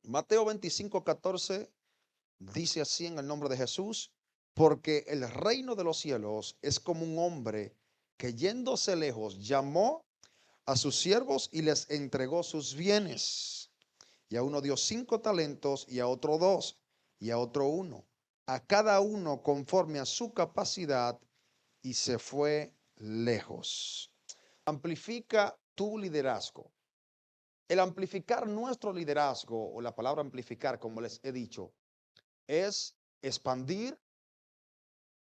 Mateo 25:14 dice así en el nombre de Jesús, porque el reino de los cielos es como un hombre que yéndose lejos llamó a sus siervos y les entregó sus bienes. Y a uno dio 5 talentos y a otro 2 y a otro 1, a cada uno conforme a su capacidad y se fue lejos. Amplifica tu liderazgo. El amplificar nuestro liderazgo, o la palabra amplificar, como les he dicho, es expandir,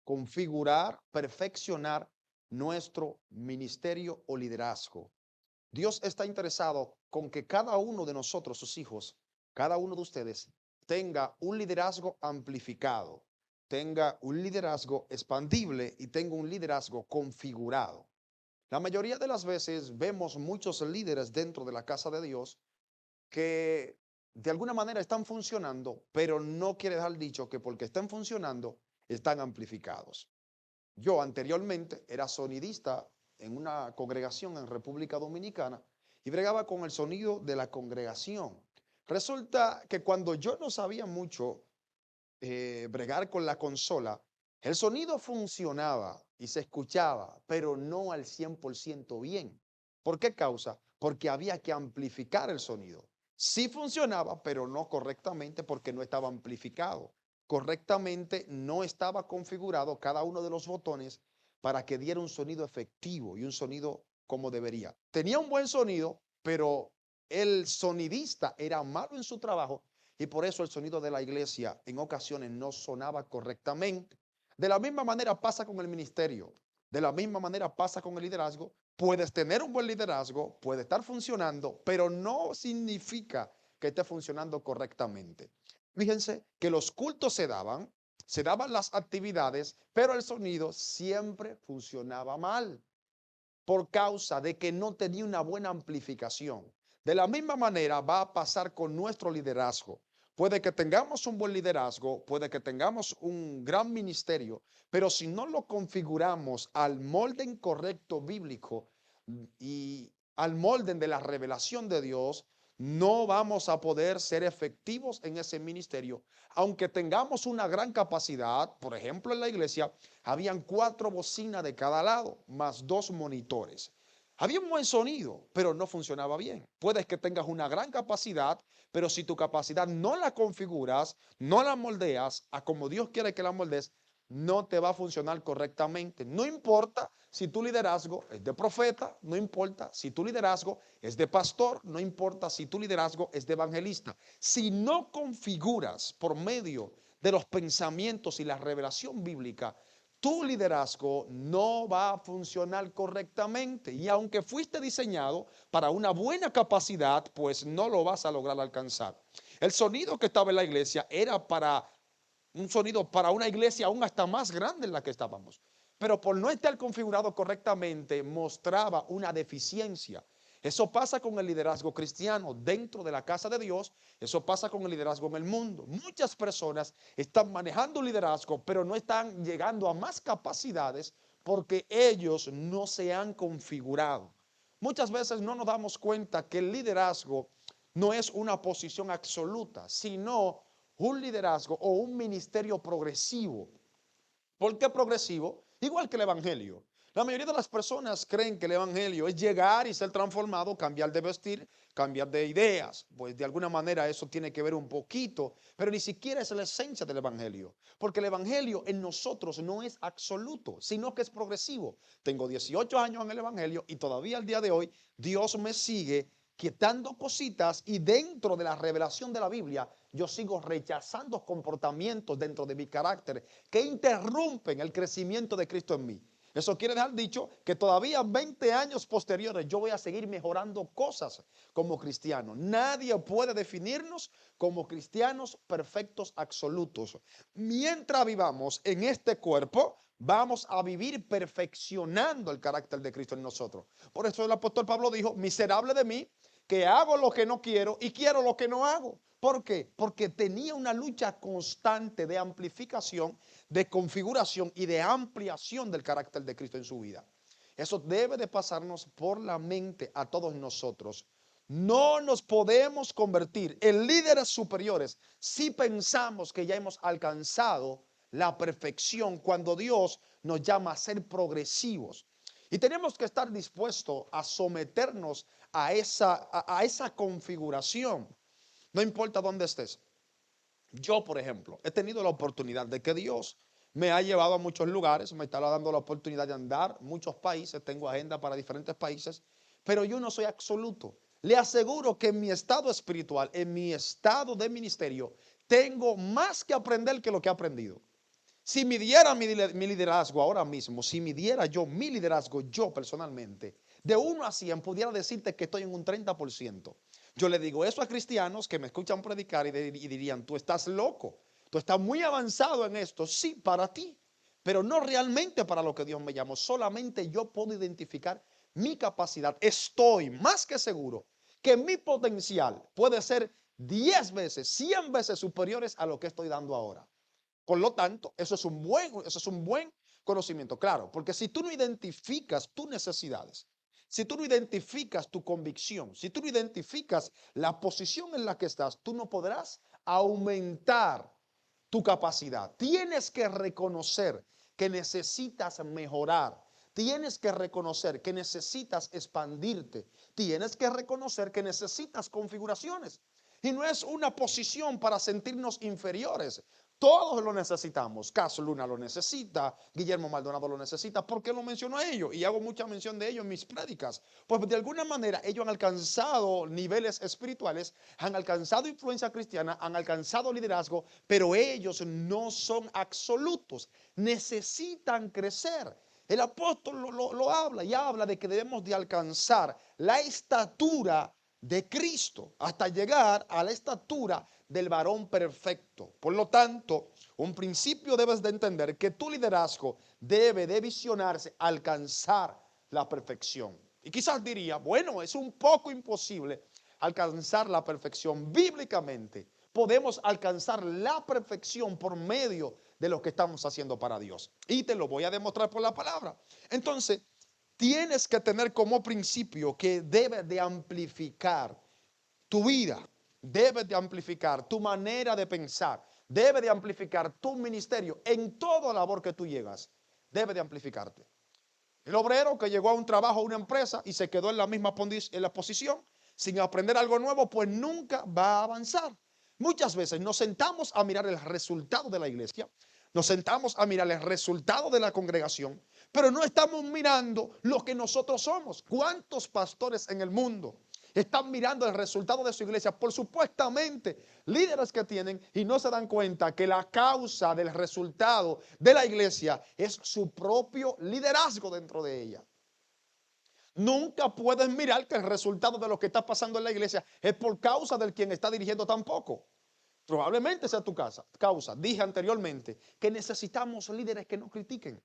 configurar, perfeccionar nuestro ministerio o liderazgo. Dios está interesado con que cada uno de nosotros, sus hijos, cada uno de ustedes, tenga un liderazgo amplificado, tenga un liderazgo expandible y tenga un liderazgo configurado. La mayoría de las veces vemos muchos líderes dentro de la casa de Dios que de alguna manera están funcionando, pero no quiere dejar dicho que porque están funcionando, están amplificados. Yo anteriormente era sonidista en una congregación en República Dominicana y bregaba con el sonido de la congregación. Resulta que cuando yo no sabía mucho bregar con la consola, el sonido funcionaba y se escuchaba, pero no al 100% bien. ¿Por qué causa? Porque había que amplificar el sonido. Sí funcionaba, pero no correctamente porque no estaba amplificado. Correctamente no estaba configurado cada uno de los botones para que diera un sonido efectivo y un sonido como debería. Tenía un buen sonido, pero el sonidista era malo en su trabajo y por eso el sonido de la iglesia en ocasiones no sonaba correctamente. De la misma manera pasa con el ministerio, de la misma manera pasa con el liderazgo. Puedes tener un buen liderazgo, puede estar funcionando, pero no significa que esté funcionando correctamente. Fíjense que los cultos se daban las actividades, pero el sonido siempre funcionaba mal por causa de que no tenía una buena amplificación. De la misma manera va a pasar con nuestro liderazgo. Puede que tengamos un buen liderazgo, puede que tengamos un gran ministerio, pero si no lo configuramos al molde incorrecto bíblico y al molde de la revelación de Dios, no vamos a poder ser efectivos en ese ministerio, aunque tengamos una gran capacidad. Por ejemplo, en la iglesia habían 4 bocinas de cada lado, más 2 monitores. Había un buen sonido, pero no funcionaba bien. Puedes que tengas una gran capacidad, pero si tu capacidad no la configuras, no la moldeas a como Dios quiere que la moldees, no te va a funcionar correctamente. No importa si tu liderazgo es de profeta, no importa si tu liderazgo es de pastor, no importa si tu liderazgo es de evangelista. Si no configuras por medio de los pensamientos y la revelación bíblica, tu liderazgo no va a funcionar correctamente. Y aunque fuiste diseñado para una buena capacidad, pues no lo vas a lograr alcanzar. El sonido que estaba en la iglesia era para un sonido para una iglesia aún hasta más grande en la que estábamos. Pero por no estar configurado correctamente, mostraba una deficiencia. Eso pasa con el liderazgo cristiano dentro de la casa de Dios. Eso pasa con el liderazgo en el mundo. Muchas personas están manejando liderazgo, pero no están llegando a más capacidades porque ellos no se han configurado. Muchas veces no nos damos cuenta que el liderazgo no es una posición absoluta, sino un liderazgo o un ministerio progresivo. ¿Por qué progresivo? Igual que el Evangelio. La mayoría de las personas creen que el Evangelio es llegar y ser transformado, cambiar de vestir, cambiar de ideas. Pues de alguna manera eso tiene que ver un poquito, pero ni siquiera es la esencia del Evangelio. Porque el Evangelio en nosotros no es absoluto, sino que es progresivo. Tengo 18 años en el Evangelio y todavía al día de hoy Dios me sigue quitando cositas y dentro de la revelación de la Biblia yo sigo rechazando comportamientos dentro de mi carácter que interrumpen el crecimiento de Cristo en mí. Eso quiere dejar dicho que todavía 20 años posteriores yo voy a seguir mejorando cosas como cristiano. Nadie puede definirnos como cristianos perfectos absolutos. Mientras vivamos en este cuerpo, vamos a vivir perfeccionando el carácter de Cristo en nosotros. Por eso el apóstol Pablo dijo, miserable de mí, que hago lo que no quiero y quiero lo que no hago. ¿Por qué? Porque tenía una lucha constante de amplificación, de configuración y de ampliación del carácter de Cristo en su vida. Eso debe de pasarnos por la mente a todos nosotros. No nos podemos convertir en líderes superiores si pensamos que ya hemos alcanzado la perfección cuando Dios nos llama a ser progresivos. Y tenemos que estar dispuestos a someternos a esa configuración. No importa dónde estés. Yo, por ejemplo, he tenido la oportunidad de que Dios me ha llevado a muchos lugares, me está dando la oportunidad de andar muchos países, tengo agenda para diferentes países, pero yo no soy absoluto. Le aseguro que en mi estado espiritual, en mi estado de ministerio, tengo más que aprender que lo que he aprendido. Si midiera mi liderazgo ahora mismo, si midiera yo mi liderazgo yo personalmente, de 1 a 100 pudiera decirte que estoy en un 30%. Yo le digo eso a cristianos que me escuchan predicar y dirían, tú estás loco, tú estás muy avanzado en esto, sí, para ti, pero no realmente para lo que Dios me llamó. Solamente yo puedo identificar mi capacidad. Estoy más que seguro que mi potencial puede ser 10 veces, 100 veces superiores a lo que estoy dando ahora. Por lo tanto, eso es un buen conocimiento, claro, porque si tú no identificas tus necesidades, si tú no identificas tu convicción, si tú no identificas la posición en la que estás, tú no podrás aumentar tu capacidad. Tienes que reconocer que necesitas mejorar. Tienes que reconocer que necesitas expandirte. Tienes que reconocer que necesitas configuraciones. Y no es una posición para sentirnos inferiores. Todos lo necesitamos. Caso Luna lo necesita, Guillermo Maldonado lo necesita. ¿Por qué lo menciono a ellos? Y hago mucha mención de ellos en mis prédicas. Pues de alguna manera ellos han alcanzado niveles espirituales, han alcanzado influencia cristiana, han alcanzado liderazgo, pero ellos no son absolutos. Necesitan crecer. El apóstol lo habla y habla de que debemos de alcanzar la estatura de Cristo hasta llegar a la estatura del varón perfecto. Por lo tanto, un principio debes de entender que tu liderazgo debe de visionarse a alcanzar la perfección. Y quizás diría, bueno, es un poco imposible alcanzar la perfección. Bíblicamente podemos alcanzar la perfección por medio de lo que estamos haciendo para Dios. Y te lo voy a demostrar por la palabra. Entonces, tienes que tener como principio que debes de amplificar tu vida, debes de amplificar tu manera de pensar, debe de amplificar tu ministerio en toda labor que tú llegas, debe de amplificarte. El obrero que llegó a un trabajo, a una empresa y se quedó en la misma posición sin aprender algo nuevo, pues nunca va a avanzar. Muchas veces nos sentamos a mirar el resultado de la iglesia, nos sentamos a mirar el resultado de la congregación, pero no estamos mirando lo que nosotros somos. ¿Cuántos pastores en el mundo están mirando el resultado de su iglesia por supuestamente líderes que tienen y no se dan cuenta que la causa del resultado de la iglesia es su propio liderazgo dentro de ella? Nunca puedes mirar que el resultado de lo que está pasando en la iglesia es por causa del quien está dirigiendo tampoco. Probablemente sea tu causa. Dije anteriormente que necesitamos líderes que no critiquen.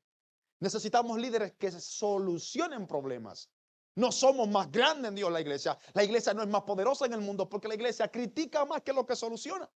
Necesitamos líderes que solucionen problemas. No somos más grandes en Dios la iglesia. La iglesia no es más poderosa en el mundo porque la iglesia critica más que lo que soluciona.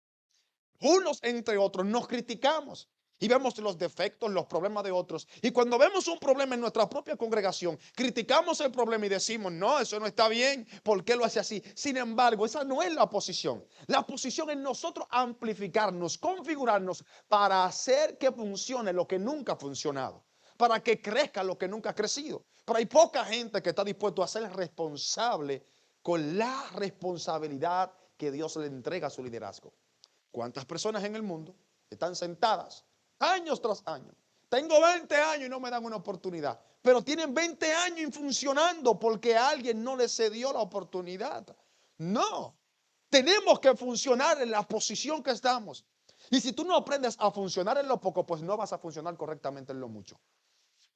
Unos entre otros nos criticamos y vemos los defectos, los problemas de otros. Y cuando vemos un problema en nuestra propia congregación, criticamos el problema y decimos, no, eso no está bien, ¿por qué lo hace así? Sin embargo, esa no es la posición. La posición es nosotros amplificarnos, configurarnos para hacer que funcione lo que nunca ha funcionado, para que crezca lo que nunca ha crecido. Pero hay poca gente que está dispuesto a ser responsable con la responsabilidad que Dios le entrega a su liderazgo. ¿Cuántas personas en el mundo están sentadas años tras años? Tengo 20 años y no me dan una oportunidad, pero tienen 20 años funcionando porque alguien no les cedió la oportunidad. No, tenemos que funcionar en la posición que estamos. Y si tú no aprendes a funcionar en lo poco, pues no vas a funcionar correctamente en lo mucho.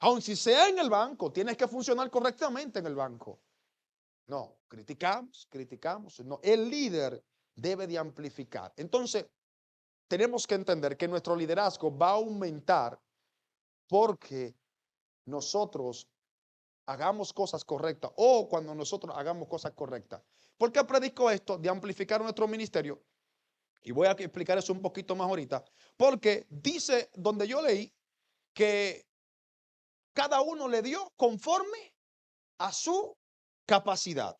Aun si sea en el banco, tienes que funcionar correctamente en el banco. No, criticamos. No, el líder debe de amplificar. Entonces, tenemos que entender que nuestro liderazgo va a aumentar porque nosotros hagamos cosas correctas o cuando nosotros hagamos cosas correctas. ¿Por qué predico esto de amplificar nuestro ministerio? Y voy a explicar eso un poquito más ahorita. Porque dice donde yo leí que cada uno le dio conforme a su capacidad.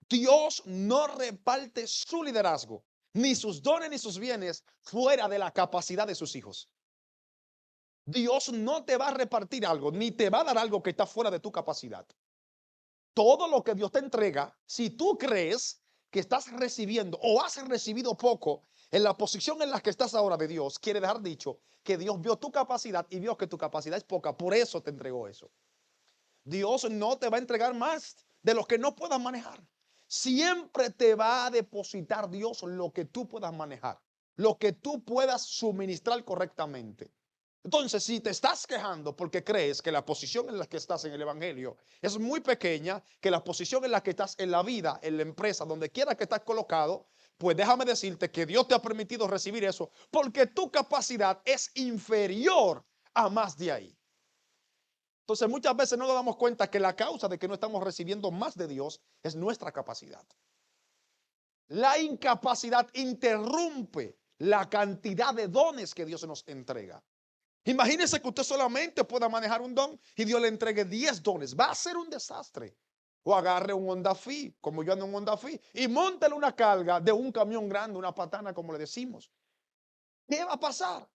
Dios no reparte su liderazgo, ni sus dones ni sus bienes fuera de la capacidad de sus hijos. Dios no te va a repartir algo, ni te va a dar algo que está fuera de tu capacidad. Todo lo que Dios te entrega, si tú crees que estás recibiendo o has recibido poco en la posición en la que estás ahora de Dios, quiere dejar dicho que Dios vio tu capacidad y vio que tu capacidad es poca, por eso te entregó eso. Dios no te va a entregar más de lo que no puedas manejar. Siempre te va a depositar Dios lo que tú puedas manejar, lo que tú puedas suministrar correctamente. Entonces, si te estás quejando porque crees que la posición en la que estás en el evangelio es muy pequeña, que la posición en la que estás en la vida, en la empresa, donde quiera que estás colocado, pues déjame decirte que Dios te ha permitido recibir eso porque tu capacidad es inferior a más de ahí. Entonces, muchas veces no nos damos cuenta que la causa de que no estamos recibiendo más de Dios es nuestra capacidad. La incapacidad interrumpe la cantidad de dones que Dios nos entrega. Imagínese que usted solamente pueda manejar un don y Dios le entregue 10 dones. Va a ser un desastre. O agarre un Honda Fit, como yo ando en un Honda Fit, y móntele una carga de un camión grande, una patana, como le decimos. ¿Qué va a pasar?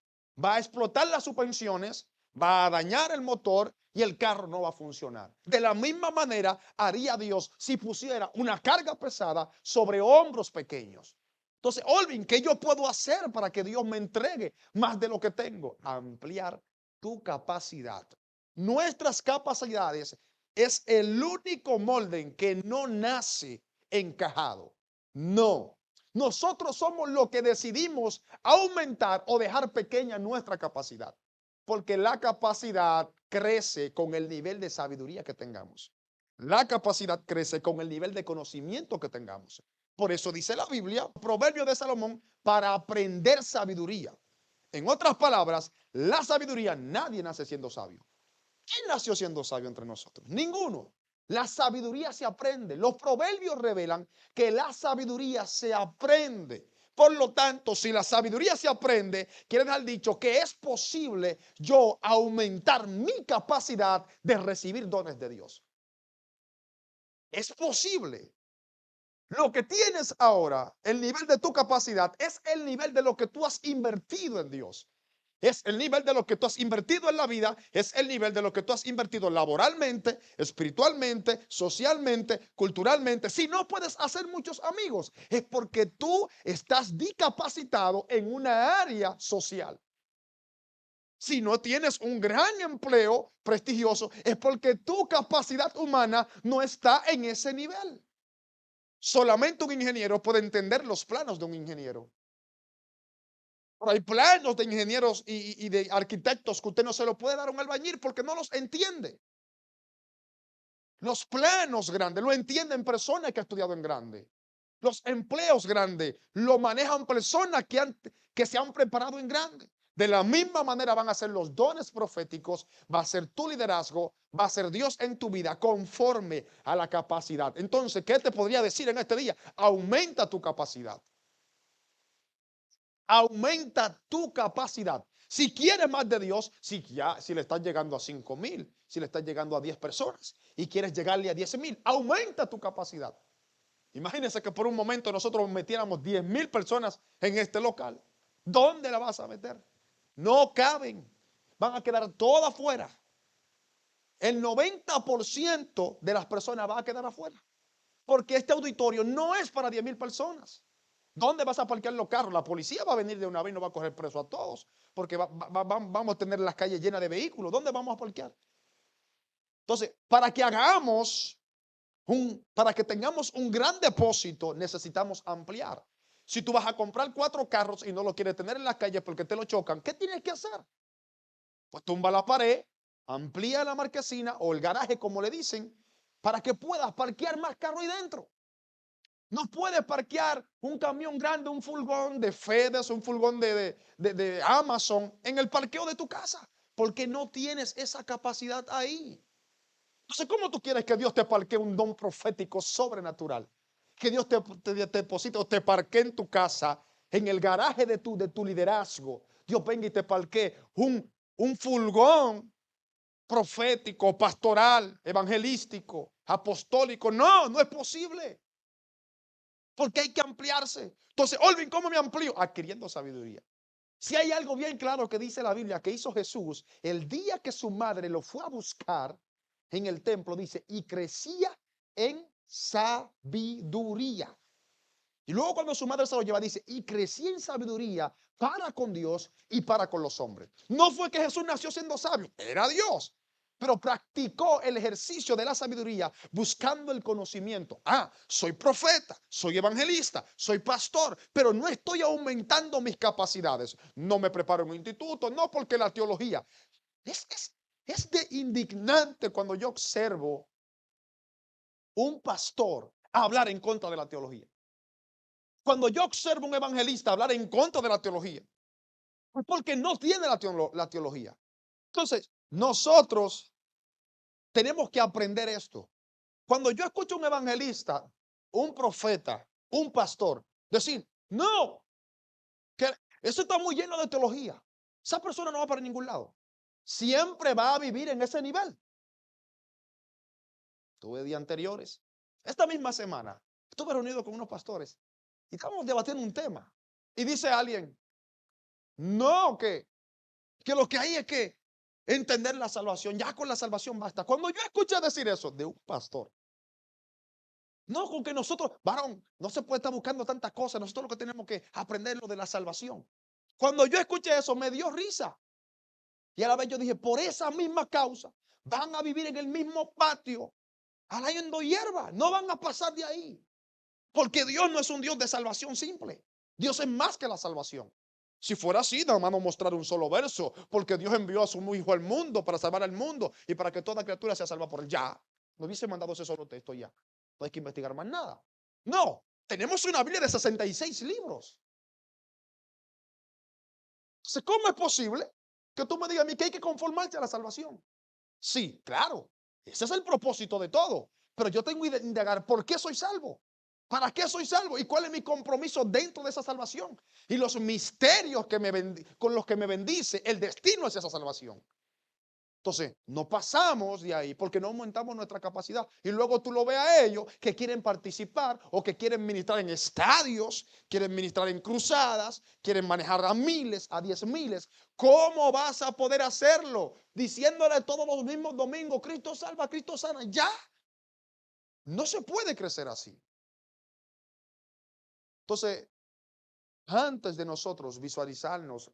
Va a explotar las suspensiones, va a dañar el motor y el carro no va a funcionar. De la misma manera haría Dios si pusiera una carga pesada sobre hombros pequeños. Entonces, Olvin, ¿qué yo puedo hacer para que Dios me entregue más de lo que tengo? Ampliar tu capacidad. Nuestras capacidades es el único molde en que no nace encajado. No. Nosotros somos los que decidimos aumentar o dejar pequeña nuestra capacidad. Porque la capacidad crece con el nivel de sabiduría que tengamos. La capacidad crece con el nivel de conocimiento que tengamos. Por eso dice la Biblia, Proverbio de Salomón, para aprender sabiduría. En otras palabras, la sabiduría, nadie nace siendo sabio. ¿Quién nació siendo sabio entre nosotros? Ninguno. La sabiduría se aprende. Los proverbios revelan que la sabiduría se aprende. Por lo tanto, si la sabiduría se aprende, quiere dejar dicho que es posible yo aumentar mi capacidad de recibir dones de Dios. Es posible. Lo que tienes ahora, el nivel de tu capacidad, es el nivel de lo que tú has invertido en Dios. Es el nivel de lo que tú has invertido en la vida, es el nivel de lo que tú has invertido laboralmente, espiritualmente, socialmente, culturalmente. Si no puedes hacer muchos amigos, es porque tú estás discapacitado en una área social. Si no tienes un gran empleo prestigioso, es porque tu capacidad humana no está en ese nivel. Solamente un ingeniero puede entender los planos de un ingeniero. Pero hay planos de ingenieros y de arquitectos que usted no se lo puede dar a un albañil porque no los entiende. Los planos grandes lo entienden personas que han estudiado en grande. Los empleos grandes lo manejan personas que se han preparado en grande. De la misma manera van a ser los dones proféticos, va a ser tu liderazgo, va a ser Dios en tu vida conforme a la capacidad. Entonces, ¿qué te podría decir en este día? Aumenta tu capacidad. Aumenta tu capacidad. Si quieres más de Dios, si le estás llegando a 5,000, si le estás llegando a 10 personas y quieres llegarle a 10,000, aumenta tu capacidad. Imagínense que por un momento nosotros metiéramos 10,000 personas en este local. ¿Dónde la vas a meter? No caben. Van a quedar todas afuera. El 90% de las personas va a quedar afuera. Porque este auditorio no es para 10,000 personas. ¿Dónde vas a parquear los carros? La policía va a venir de una vez y no va a coger preso a todos. Porque vamos a tener las calles llenas de vehículos. ¿Dónde vamos a parquear? Entonces, para que tengamos un gran depósito, necesitamos ampliar. Si tú vas a comprar 4 carros y no lo quieres tener en la calle porque te lo chocan, ¿qué tienes que hacer? Pues tumba la pared, amplía la marquesina o el garaje, como le dicen, para que puedas parquear más carros ahí dentro. No puedes parquear un camión grande, un furgón de FedEx, un furgón de Amazon en el parqueo de tu casa, porque no tienes esa capacidad ahí. Entonces, ¿cómo tú quieres que Dios te parquee un don profético sobrenatural? Que Dios te deposite o te parquee en tu casa, en el garaje de tu liderazgo. Dios venga y te parquee un furgón profético, pastoral, evangelístico, apostólico. No, no es posible. porque hay que ampliarse. Entonces, Olvin, ¿cómo me amplío? Adquiriendo sabiduría. Si hay algo bien claro que dice la Biblia que hizo Jesús, el día que su madre lo fue a buscar en el templo, dice, y crecía en sabiduría. Y luego cuando su madre se lo lleva, dice, y crecía en sabiduría para con Dios y para con los hombres. No fue que Jesús nació siendo sabio, era Dios, pero practicó el ejercicio de la sabiduría buscando el conocimiento. Ah, soy profeta, soy evangelista, soy pastor, pero no estoy aumentando mis capacidades. No me preparo en un instituto, no, porque la teología es, es, es de indignante cuando yo observo un pastor hablar en contra de la teología. Cuando yo observo un evangelista hablar en contra de la teología, es porque no tiene la teología. Entonces, nosotros tenemos que aprender esto. Cuando yo escucho a un evangelista, un profeta, un pastor, decir, no, que eso está muy lleno de teología. Esa persona no va para ningún lado. Siempre va a vivir en ese nivel. Tuve días anteriores. Esta misma semana, estuve reunido con unos pastores y estábamos debatiendo un tema. Y dice alguien, no, que lo que hay es que entender la salvación. Ya con la salvación basta. Cuando yo escuché decir eso de un pastor, no, con que nosotros, varón, no se puede estar buscando tantas cosas. Nosotros lo que tenemos que aprender lo de la salvación. Cuando yo escuché eso, me dio risa. Y a la vez yo dije, por esa misma causa, van a vivir en el mismo patio, arando hierba. No van a pasar de ahí. Porque Dios no es un Dios de salvación simple. Dios es más que la salvación. Si fuera así, nada más no mostrar un solo verso, porque Dios envió a su hijo al mundo para salvar al mundo y para que toda criatura sea salva por él. Ya, no hubiese mandado ese solo texto ya. No hay que investigar más nada. No, tenemos una Biblia de 66 libros. Entonces, ¿cómo es posible que tú me digas a mí que hay que conformarse a la salvación? Sí, claro, ese es el propósito de todo. Pero yo tengo que indagar por qué soy salvo. ¿Para qué soy salvo? ¿Y cuál es mi compromiso dentro de esa salvación? Y los misterios que con los que me bendice, el destino hacia esa salvación. Entonces, no pasamos de ahí porque no aumentamos nuestra capacidad. Y luego tú lo ves a ellos que quieren participar o que quieren ministrar en estadios, quieren ministrar en cruzadas, quieren manejar a miles, a 10,000. ¿Cómo vas a poder hacerlo? Diciéndole todos los mismos domingos, Cristo salva, Cristo sana. Ya, no se puede crecer así. Entonces, antes de nosotros visualizarnos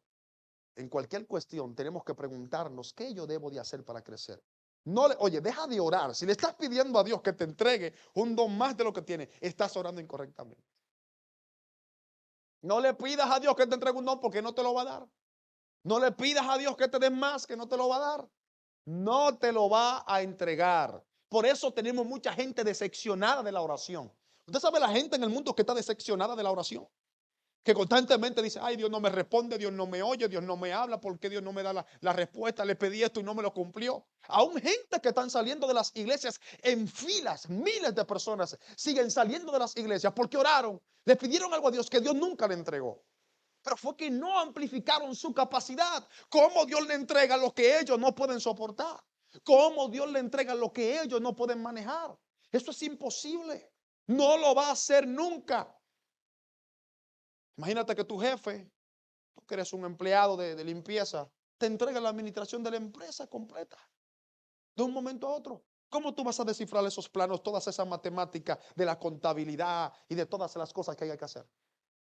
en cualquier cuestión, tenemos que preguntarnos qué yo debo de hacer para crecer. No oye, deja de orar. Si le estás pidiendo a Dios que te entregue un don más de lo que tiene, estás orando incorrectamente. No le pidas a Dios que te entregue un don porque no te lo va a dar. No le pidas a Dios que te dé más que no te lo va a dar. No te lo va a entregar. Por eso tenemos mucha gente decepcionada de la oración. Usted sabe la gente en el mundo que está decepcionada de la oración, que constantemente dice, ay, Dios no me responde, Dios no me oye, Dios no me habla, ¿por qué Dios no me da la respuesta? Le pedí esto y no me lo cumplió. Aún gente que están saliendo de las iglesias en filas, miles de personas siguen saliendo de las iglesias porque oraron, le pidieron algo a Dios que Dios nunca le entregó. Pero fue que no amplificaron su capacidad. ¿Cómo Dios le entrega lo que ellos no pueden soportar? ¿Cómo Dios le entrega lo que ellos no pueden manejar? Eso es imposible. No lo va a hacer nunca. Imagínate que tu jefe, tú que eres un empleado de limpieza, te entrega la administración de la empresa completa de un momento a otro. ¿Cómo tú vas a descifrar esos planos, todas esas matemáticas de la contabilidad y de todas las cosas que hay que hacer?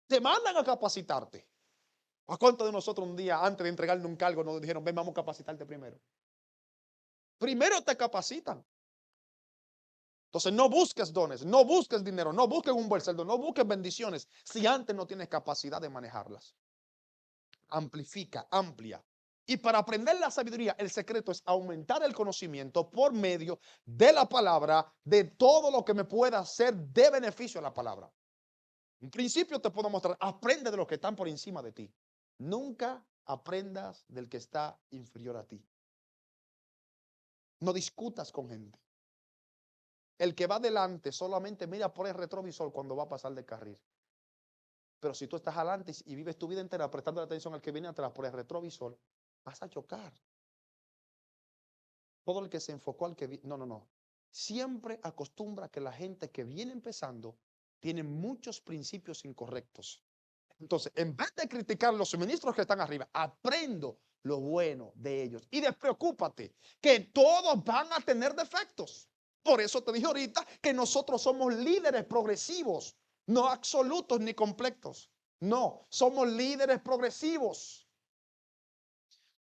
Te mandan a capacitarte. ¿A cuántos de nosotros un día antes de entregarle un cargo nos dijeron, ven, vamos a capacitarte primero? Primero te capacitan. Entonces no busques dones, no busques dinero, no busques un buen sueldo, no busques bendiciones si antes no tienes capacidad de manejarlas. Amplifica, amplia. Y para aprender la sabiduría, el secreto es aumentar el conocimiento por medio de la palabra, de todo lo que me pueda hacer de beneficio a la palabra. En principio te puedo mostrar, aprende de los que están por encima de ti. Nunca aprendas del que está inferior a ti. No discutas con gente. El que va adelante solamente mira por el retrovisor cuando va a pasar de carril. Pero si tú estás adelante y vives tu vida entera prestando atención al que viene atrás por el retrovisor, vas a chocar. Todo el que se enfocó al que no. Siempre acostumbra que la gente que viene empezando tienen muchos principios incorrectos. Entonces, en vez de criticar los ministros que están arriba, aprendo lo bueno de ellos. Y despreocúpate que todos van a tener defectos. Por eso te dije ahorita que nosotros somos líderes progresivos, no absolutos ni completos. No, somos líderes progresivos.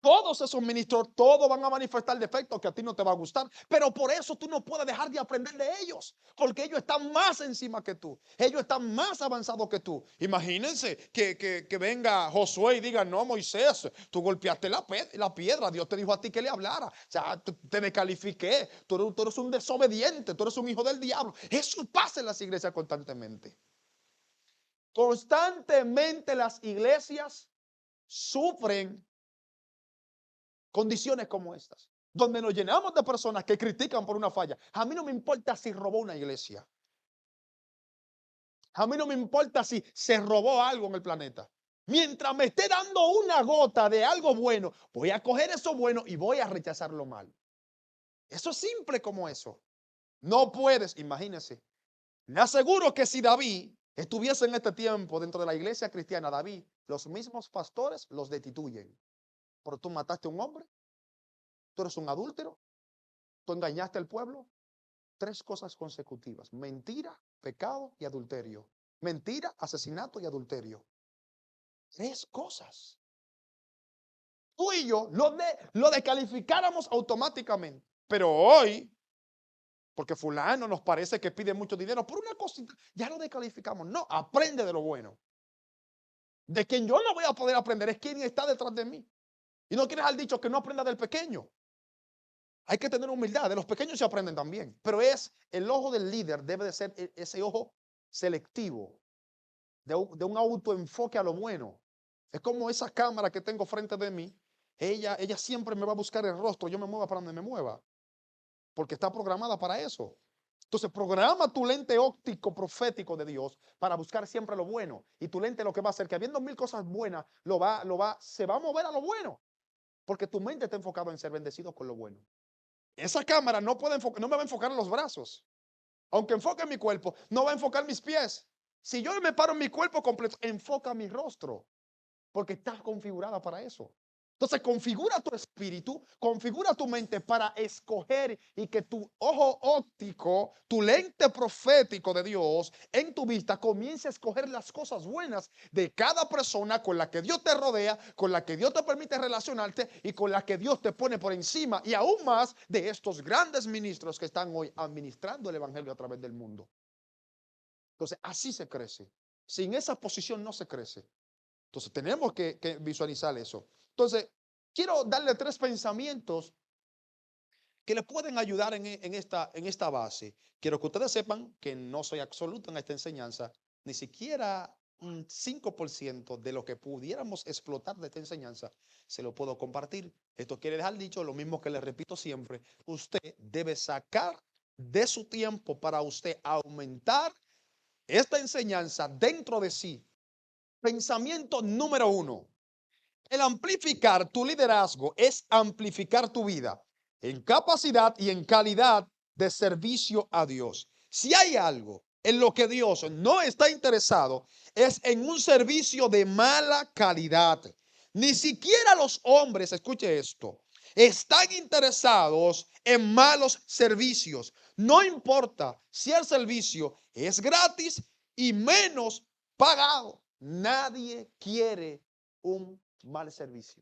Todos esos ministros, todos van a manifestar defectos que a ti no te va a gustar, pero por eso tú no puedes dejar de aprender de ellos, porque ellos están más encima que tú, ellos están más avanzados que tú. Imagínense que venga Josué y diga: no, Moisés, tú golpeaste la piedra, Dios te dijo a ti que le hablara, o sea, te descalifiqué, tú eres un desobediente, tú eres un hijo del diablo. Eso pasa en las iglesias constantemente. Constantemente las iglesias sufren condiciones como estas, donde nos llenamos de personas que critican por una falla. A mí no me importa si robó una iglesia. A mí no me importa si se robó algo en el planeta. Mientras me esté dando una gota de algo bueno, voy a coger eso bueno y voy a rechazar lo malo. Eso es simple como eso. No puedes, imagínense. Me aseguro que si David estuviese en este tiempo dentro de la iglesia cristiana, David, los mismos pastores los destituyen. Pero tú mataste a un hombre, tú eres un adúltero, tú engañaste al pueblo. 3 cosas consecutivas: mentira, pecado y adulterio. Mentira, asesinato y adulterio. 3 cosas. Tú y yo lo descalificáramos automáticamente. Pero hoy, porque fulano nos parece que pide mucho dinero por una cosita, ya lo descalificamos. No, aprende de lo bueno. De quien yo no voy a poder aprender es quien está detrás de mí. Y no quieres al dicho que no aprenda del pequeño. Hay que tener humildad. De los pequeños se aprenden también. Pero es el ojo del líder, debe de ser ese ojo selectivo, de un autoenfoque a lo bueno. Es como esa cámara que tengo frente de mí. Ella siempre me va a buscar el rostro, yo me mueva para donde me mueva, porque está programada para eso. Entonces programa tu lente óptico profético de Dios para buscar siempre lo bueno. Y tu lente lo que va a hacer, que habiendo 1000 cosas buenas, se va a mover a lo bueno, porque tu mente está enfocada en ser bendecido con lo bueno. Esa cámara no me va a enfocar en los brazos. Aunque enfoque mi cuerpo, no va a enfocar mis pies. Si yo me paro en mi cuerpo completo, enfoca mi rostro, porque está configurada para eso. Entonces configura tu espíritu, configura tu mente para escoger y que tu ojo óptico, tu lente profético de Dios en tu vista comience a escoger las cosas buenas de cada persona con la que Dios te rodea, con la que Dios te permite relacionarte y con la que Dios te pone por encima, y aún más de estos grandes ministros que están hoy administrando el evangelio a través del mundo. Entonces así se crece. Sin esa posición no se crece. Entonces tenemos que visualizar eso. Entonces, quiero darle 3 pensamientos que les pueden ayudar en esta base. Quiero que ustedes sepan que no soy absoluto en esta enseñanza, ni siquiera un 5% de lo que pudiéramos explotar de esta enseñanza se lo puedo compartir. Esto quiere dejar dicho lo mismo que les repito siempre: usted debe sacar de su tiempo para usted aumentar esta enseñanza dentro de sí. Pensamiento número 1. El amplificar tu liderazgo es amplificar tu vida en capacidad y en calidad de servicio a Dios. Si hay algo en lo que Dios no está interesado, es en un servicio de mala calidad. Ni siquiera los hombres, escuche esto, están interesados en malos servicios. No importa si el servicio es gratis y menos pagado. Nadie quiere un mal servicio.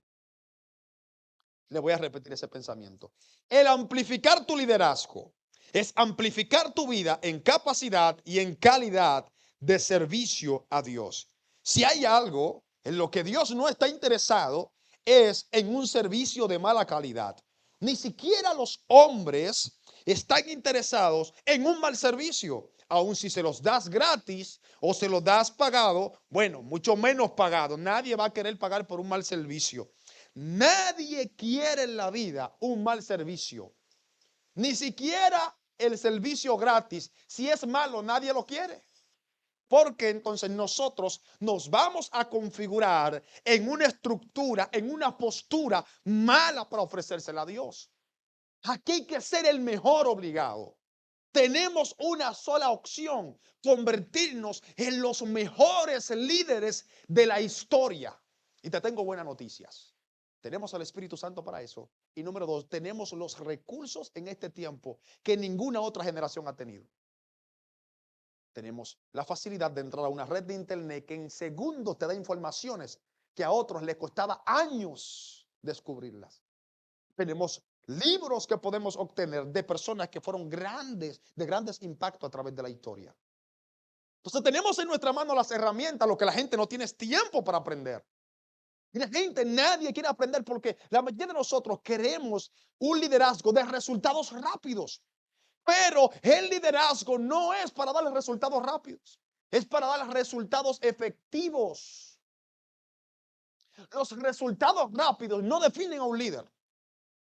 Le voy a repetir ese pensamiento. El amplificar tu liderazgo es amplificar tu vida en capacidad y en calidad de servicio a Dios. Si hay algo en lo que Dios no está interesado, es en un servicio de mala calidad. Ni siquiera los hombres están interesados en un mal servicio. Aun si se los das gratis o se los das pagado, bueno, mucho menos pagado. Nadie va a querer pagar por un mal servicio. Nadie quiere en la vida un mal servicio. Ni siquiera el servicio gratis. Si es malo, nadie lo quiere. Porque entonces nosotros nos vamos a configurar en una estructura, en una postura mala para ofrecérsela a Dios. Aquí hay que ser el mejor obligado. Tenemos una sola opción: convertirnos en los mejores líderes de la historia. Y te tengo buenas noticias. Tenemos al Espíritu Santo para eso. Y número dos, tenemos los recursos en este tiempo que ninguna otra generación ha tenido. Tenemos la facilidad de entrar a una red de internet que en segundos te da informaciones que a otros les costaba años descubrirlas. Tenemos libros que podemos obtener de personas que fueron grandes, de grandes impactos a través de la historia. Entonces tenemos en nuestra mano las herramientas. Lo que la gente no tiene es tiempo para aprender. Y la gente, nadie quiere aprender porque la mayoría de nosotros queremos un liderazgo de resultados rápidos. Pero el liderazgo no es para darle resultados rápidos, es para darle resultados efectivos. Los resultados rápidos no definen a un líder.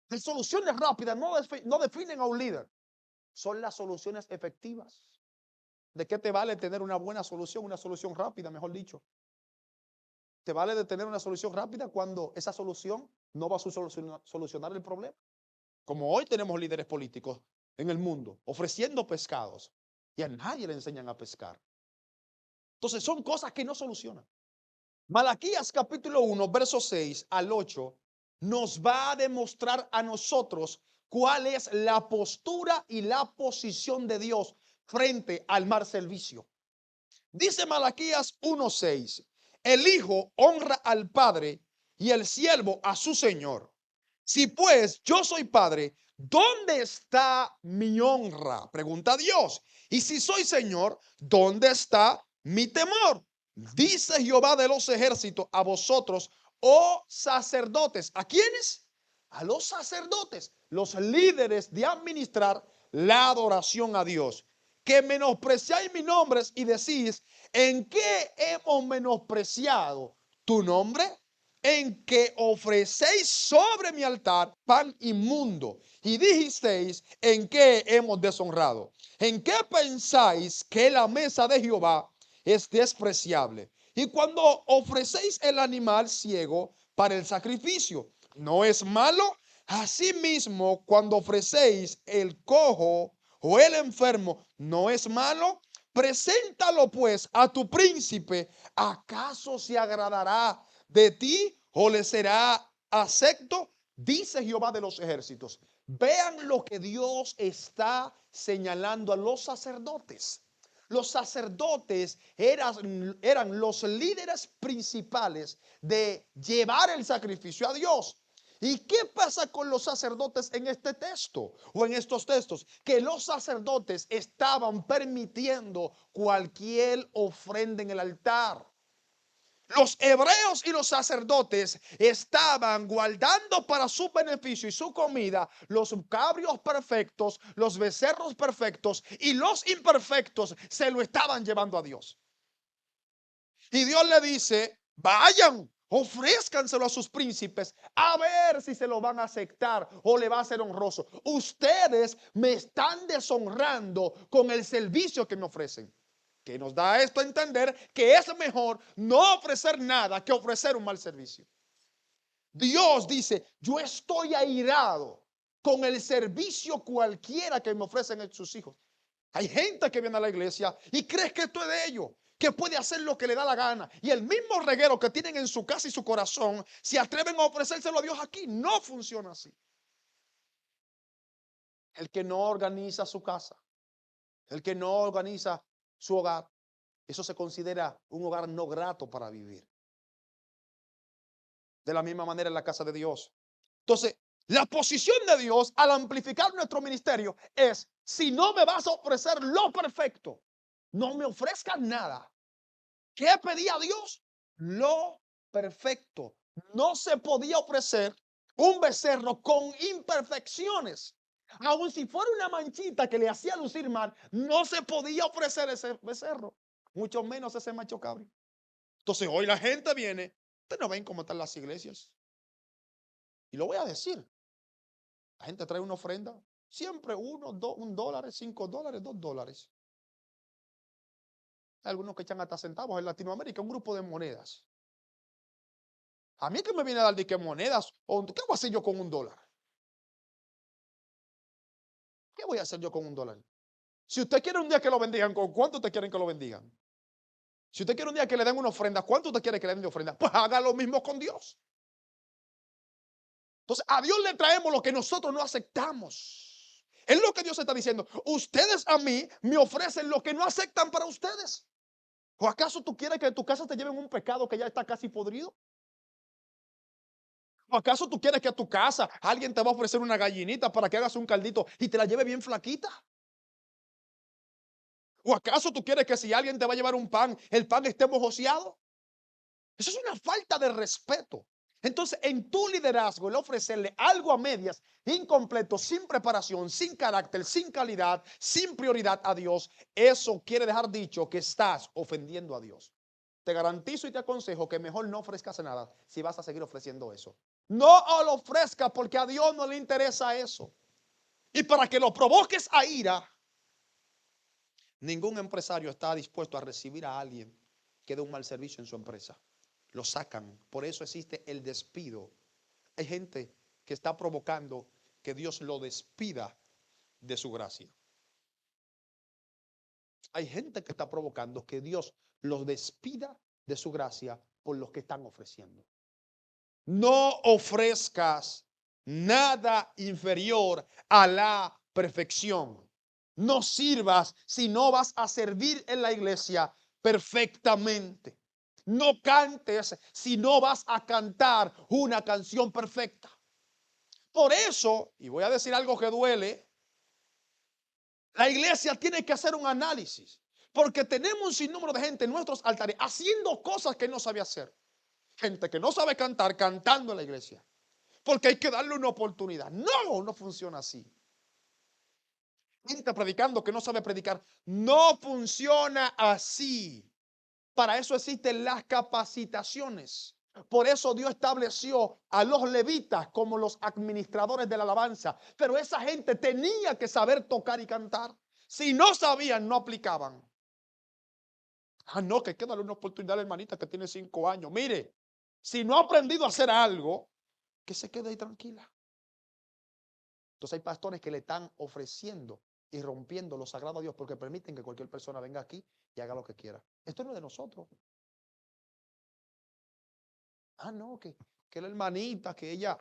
Las soluciones rápidas no definen a un líder. Son las soluciones efectivas. ¿De qué te vale tener una buena solución, una solución rápida, mejor dicho? ¿Te vale de tener una solución rápida cuando esa solución no va a solucionar el problema? Como hoy tenemos líderes políticos en el mundo ofreciendo pescados y a nadie le enseñan a pescar. Entonces son cosas que no solucionan. Malaquías capítulo 1, verso 6 al 8 nos va a demostrar a nosotros cuál es la postura y la posición de Dios frente al mal servicio. Dice Malaquías 1:6: el hijo honra al padre y el siervo a su señor. Si pues yo soy padre, ¿dónde está mi honra? Pregunta Dios. Y si soy señor, ¿dónde está mi temor? Dice Jehová de los ejércitos a vosotros, oh sacerdotes. ¿A quiénes? A los sacerdotes, los líderes de administrar la adoración a Dios, que menospreciáis mi nombre y decís: ¿en qué hemos menospreciado tu nombre? En que ofrecéis sobre mi altar pan inmundo. Y dijisteis: ¿en qué hemos deshonrado? ¿En qué pensáis que la mesa de Jehová es despreciable? Y cuando ofrecéis el animal ciego para el sacrificio, ¿no es malo? Asimismo, cuando ofrecéis el cojo o el enfermo, ¿no es malo? Preséntalo pues a tu príncipe. ¿Acaso se agradará de ti o le será acepto? Dice Jehová de los ejércitos. Vean lo que Dios está señalando a los sacerdotes. Los sacerdotes eran los líderes principales de llevar el sacrificio a Dios. ¿Y qué pasa con los sacerdotes en este texto o en estos textos? Que los sacerdotes estaban permitiendo cualquier ofrenda en el altar. Los hebreos y los sacerdotes estaban guardando para su beneficio y su comida los cabrios perfectos, los becerros perfectos, y los imperfectos se lo estaban llevando a Dios. Y Dios le dice: vayan, ofrézcanselo a sus príncipes, a ver si se lo van a aceptar o le va a ser honroso. Ustedes me están deshonrando con el servicio que me ofrecen. Que nos da esto a entender que es mejor no ofrecer nada que ofrecer un mal servicio. Dios dice: yo estoy airado con el servicio cualquiera que me ofrecen sus hijos. Hay gente que viene a la iglesia y cree que esto es de ellos, que puede hacer lo que le da la gana. Y el mismo reguero que tienen en su casa y su corazón, se atreven a ofrecérselo a Dios aquí. No funciona así. El que no organiza su casa, el que no organiza su hogar, eso se considera un hogar no grato para vivir. De la misma manera en la casa de Dios. Entonces, la posición de Dios al amplificar nuestro ministerio es: si no me vas a ofrecer lo perfecto, no me ofrezcas nada. ¿Qué pedía a Dios? Lo perfecto. No se podía ofrecer un becerro con imperfecciones. Aun si fuera una manchita que le hacía lucir mal, no se podía ofrecer ese becerro, mucho menos ese macho cabrio. Entonces hoy la gente viene, ustedes no ven cómo están las iglesias. Y lo voy a decir, la gente trae una ofrenda, siempre $1, $5, $2. Hay algunos que echan hasta centavos. En Latinoamérica, un grupo de monedas. A mí que me viene a dar de qué monedas, o ¿qué voy a hacer yo con $1? ¿Qué voy a hacer yo con $1? Si usted quiere un día que lo bendigan, ¿con cuánto usted quiere que lo bendigan? Si usted quiere un día que le den una ofrenda, ¿cuánto usted quiere que le den de ofrenda? Pues haga lo mismo con Dios. Entonces, a Dios le traemos lo que nosotros no aceptamos. Es lo que Dios está diciendo. Ustedes a mí me ofrecen lo que no aceptan para ustedes. ¿O acaso tú quieres que de tu casa te lleven un pecado que ya está casi podrido? ¿O acaso tú quieres que a tu casa alguien te va a ofrecer una gallinita para que hagas un caldito y te la lleve bien flaquita? ¿O acaso tú quieres que si alguien te va a llevar un pan, el pan esté mojoseado? Eso es una falta de respeto. Entonces, en tu liderazgo, el ofrecerle algo a medias, incompleto, sin preparación, sin carácter, sin calidad, sin prioridad a Dios, eso quiere dejar dicho que estás ofendiendo a Dios. Te garantizo y te aconsejo que mejor no ofrezcas nada si vas a seguir ofreciendo eso. No lo ofrezcas porque a Dios no le interesa eso. Y para que lo provoques a ira, ningún empresario está dispuesto a recibir a alguien que dé un mal servicio en su empresa. Lo sacan. Por eso existe el despido. Hay gente que está provocando que Dios lo despida de su gracia. Hay gente que está provocando que Dios los despida de su gracia por los que están ofreciendo. No ofrezcas nada inferior a la perfección. No sirvas si no vas a servir en la iglesia perfectamente. No cantes si no vas a cantar una canción perfecta. Por eso, y voy a decir algo que duele, la iglesia tiene que hacer un análisis, porque tenemos un sinnúmero de gente en nuestros altares haciendo cosas que no sabe hacer. Gente que no sabe cantar, cantando en la iglesia, porque hay que darle una oportunidad. No, no funciona así. Gente predicando que no sabe predicar, no funciona así. Para eso existen las capacitaciones. Por eso Dios estableció a los levitas como los administradores de la alabanza. Pero esa gente tenía que saber tocar y cantar. Si no sabían, no aplicaban. Ah, no, que hay que darle una oportunidad a la hermanita que tiene 5 años. Mire, si no ha aprendido a hacer algo, que se quede ahí tranquila. Entonces hay pastores que le están ofreciendo y rompiendo lo sagrado a Dios porque permiten que cualquier persona venga aquí y haga lo que quiera. Esto no es de nosotros. Ah, no, que la hermanita, que ella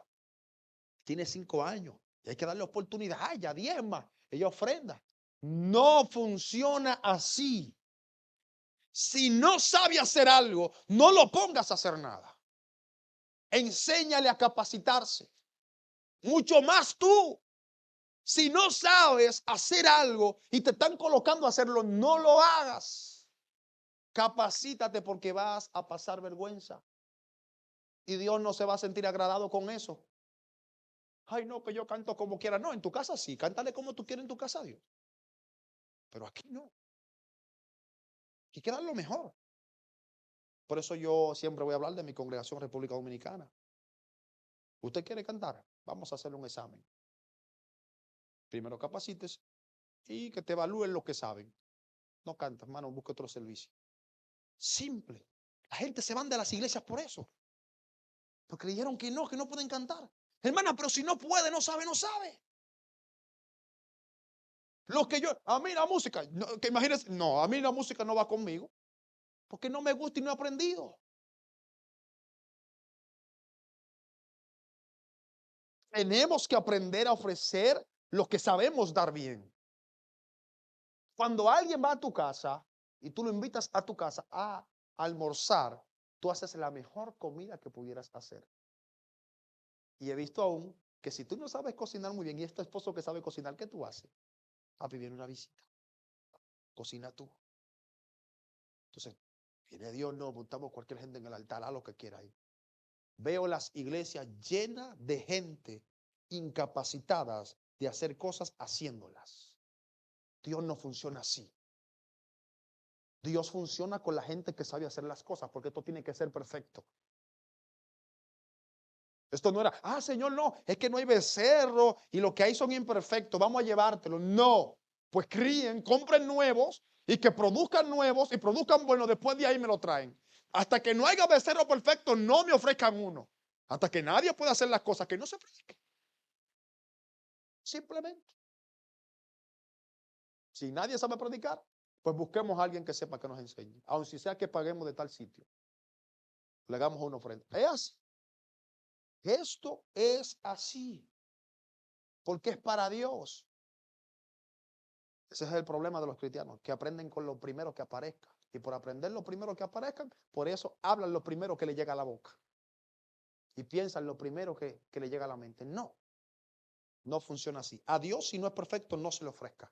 tiene 5 años y hay que darle oportunidad. Ah, ella diezma, ella ofrenda. No funciona así. Si no sabe hacer algo, no lo pongas a hacer nada. Enséñale a capacitarse. Mucho más tú. Si no sabes hacer algo y te están colocando a hacerlo, no lo hagas. Capacítate porque vas a pasar vergüenza. Y Dios no se va a sentir agradado con eso. Ay, no, que yo canto como quiera. No, en tu casa sí, cántale como tú quieres en tu casa a Dios. Pero aquí no. Aquí hay que dar lo mejor. Por eso yo siempre voy a hablar de mi congregación República Dominicana. ¿Usted quiere cantar? Vamos a hacerle un examen. Primero capacites y que te evalúen lo que saben. No cantas, hermano, busque otro servicio. Simple. La gente se van de las iglesias por eso. Porque dijeron que no pueden cantar. Hermana, pero si no puede, no sabe, no sabe. Lo que yo, a mí la música, no, que imagínense, no, a mí la música no va conmigo. Porque no me gusta y no he aprendido. Tenemos que aprender a ofrecer lo que sabemos dar bien. Cuando alguien va a tu casa y tú lo invitas a tu casa a almorzar, tú haces la mejor comida que pudieras hacer. Y he visto aún que si tú no sabes cocinar muy bien y es tu esposo que sabe cocinar, ¿qué tú haces? A vivir una visita. Cocina tú. Entonces, viene Dios, no, montamos cualquier gente en el altar, a lo que quiera ahí. Veo las iglesias llenas de gente incapacitadas de hacer cosas haciéndolas. Dios no funciona así. Dios funciona con la gente que sabe hacer las cosas, porque esto tiene que ser perfecto. Esto no era, ah, Señor, no, es que no hay becerro y lo que hay son imperfectos, vamos a llevártelo. No, pues críen, compren nuevos y que produzcan nuevos y produzcan buenos, después de ahí me lo traen. Hasta que no haya becerro perfecto, no me ofrezcan uno. Hasta que nadie pueda hacer las cosas que no se ofrezcan. Simplemente. Si nadie sabe predicar, pues busquemos a alguien que sepa que nos enseñe. Aun si sea que paguemos de tal sitio. Le damos una ofrenda. Es así. Esto es así. Porque es para Dios. Ese es el problema de los cristianos, que aprenden con lo primero que aparezca. Y por aprender lo primero que aparezcan, por eso hablan lo primero que le llega a la boca. Y piensan lo primero que le llega a la mente. No, no funciona así. A Dios, si no es perfecto, no se le ofrezca.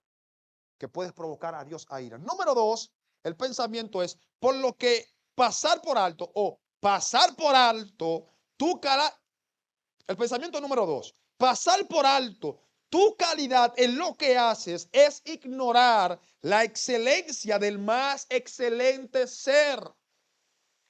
Que puedes provocar a Dios a ira. Número dos, el pensamiento es, por lo que pasar por alto o pasar por alto tu cara. El pensamiento número dos, pasar por alto tu calidad en lo que haces es ignorar la excelencia del más excelente ser.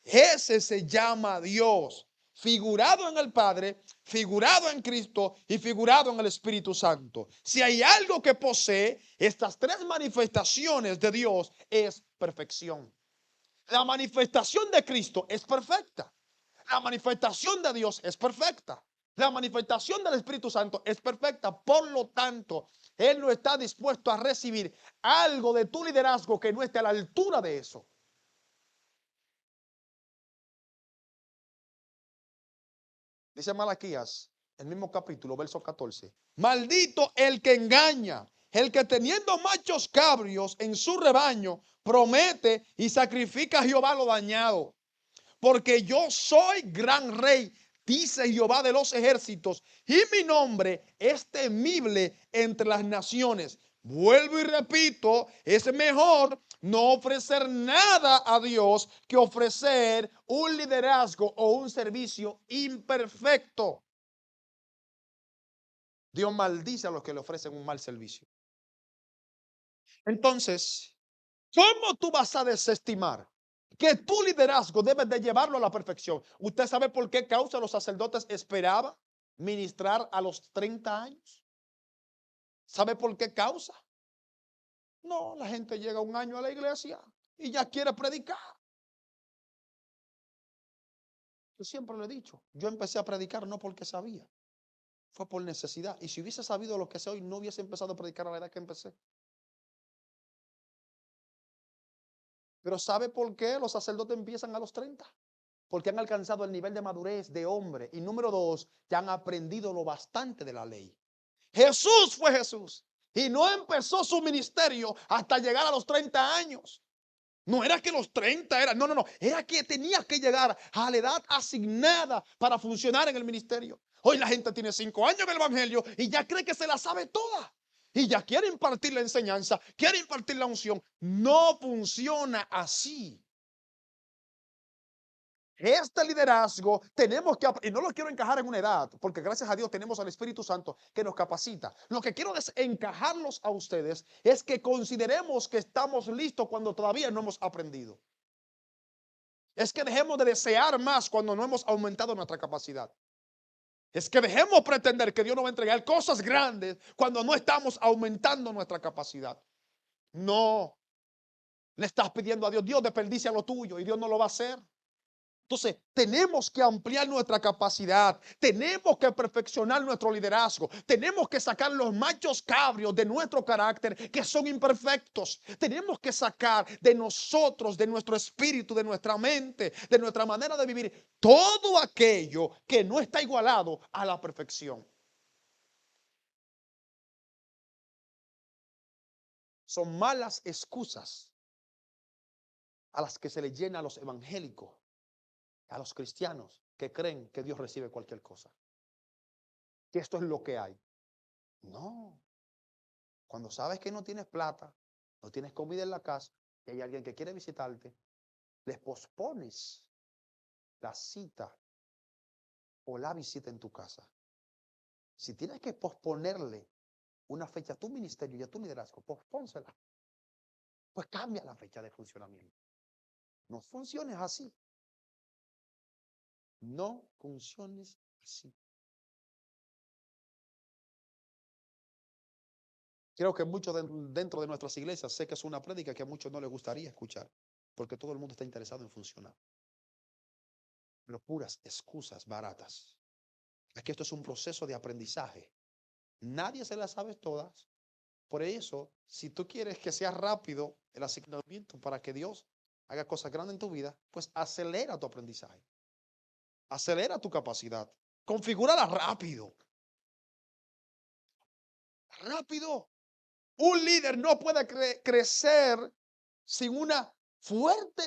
Ese se llama Dios, figurado en el Padre, figurado en Cristo y figurado en el Espíritu Santo. Si hay algo que posee estas tres manifestaciones de Dios, es perfección. La manifestación de Cristo es perfecta. La manifestación de Dios es perfecta. La manifestación del Espíritu Santo es perfecta. Por lo tanto, Él no está dispuesto a recibir algo de tu liderazgo que no esté a la altura de eso. Dice Malaquías, el mismo capítulo, verso 14. Maldito el que engaña, el que teniendo machos cabrios en su rebaño, promete y sacrifica a Jehová lo dañado. Porque yo soy gran rey, dice Jehová de los ejércitos, y mi nombre es temible entre las naciones. Vuelvo y repito, es mejor no ofrecer nada a Dios que ofrecer un liderazgo o un servicio imperfecto. Dios maldice a los que le ofrecen un mal servicio. Entonces, ¿cómo tú vas a desestimar que tu liderazgo debes de llevarlo a la perfección? ¿Usted sabe por qué causa los sacerdotes esperaban ministrar a los 30 años? ¿Sabe por qué causa? No, la gente llega un año a la iglesia y ya quiere predicar. Yo siempre lo he dicho, yo empecé a predicar no porque sabía, fue por necesidad. Y si hubiese sabido lo que sé hoy, no hubiese empezado a predicar a la edad que empecé. Pero ¿sabe por qué los sacerdotes empiezan a los 30? Porque han alcanzado el nivel de madurez de hombre. Y número dos, ya han aprendido lo bastante de la ley. Jesús fue Jesús y no empezó su ministerio hasta llegar a los 30 años. No era que los 30 era, no, era que tenía que llegar a la edad asignada para funcionar en el ministerio. Hoy la gente tiene 5 años en el evangelio y ya cree que se la sabe toda. Y ya quiere impartir la enseñanza, quiere impartir la unción. No funciona así. Este liderazgo tenemos que, y no lo quiero encajar en una edad, porque gracias a Dios tenemos al Espíritu Santo que nos capacita. Lo que quiero es encajarlos a ustedes, es que consideremos que estamos listos cuando todavía no hemos aprendido. Es que dejemos de desear más cuando no hemos aumentado nuestra capacidad. Es que dejemos pretender que Dios nos va a entregar cosas grandes cuando no estamos aumentando nuestra capacidad. No, le estás pidiendo a Dios, Dios desperdicia lo tuyo y Dios no lo va a hacer. Entonces, tenemos que ampliar nuestra capacidad, tenemos que perfeccionar nuestro liderazgo, tenemos que sacar los machos cabrios de nuestro carácter que son imperfectos, tenemos que sacar de nosotros, de nuestro espíritu, de nuestra mente, de nuestra manera de vivir, todo aquello que no está igualado a la perfección. Son malas excusas a las que se le llena a los evangélicos, a los cristianos que creen que Dios recibe cualquier cosa, que esto es lo que hay. No, cuando sabes que no tienes plata, no tienes comida en la casa y hay alguien que quiere visitarte, les pospones la cita o la visita en tu casa. Si tienes que posponerle una fecha a tu ministerio y a tu liderazgo, pospónsela. Pues cambia la fecha de funcionamiento. No funciones así. No funciones así. Creo que muchos dentro de nuestras iglesias, sé que es una prédica que a muchos no les gustaría escuchar, porque todo el mundo está interesado en funcionar. Pero puras excusas baratas. Es que esto es un proceso de aprendizaje. Nadie se las sabe todas. Por eso, si tú quieres que sea rápido el asignamiento para que Dios haga cosas grandes en tu vida, pues acelera tu aprendizaje, acelera tu capacidad, configúrala rápido, rápido. Un líder no puede crecer sin una fuerte,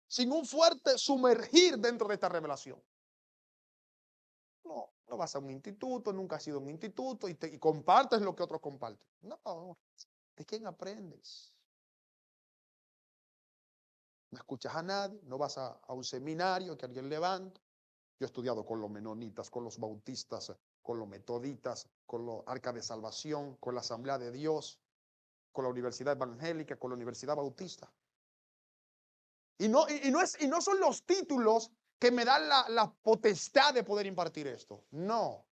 sin un fuerte sumergir dentro de esta revelación. No, no vas a un instituto, nunca has ido a un instituto y compartes lo que otros comparten. No, ¿de quién aprendes? No escuchas a nadie, no vas a un seminario que alguien levanta. Yo he estudiado con los menonitas, con los bautistas, con los metoditas, con los Arca de Salvación, con la Asamblea de Dios, con la Universidad Evangélica, con la Universidad Bautista. Y no son los títulos que me dan la potestad de poder impartir esto. No,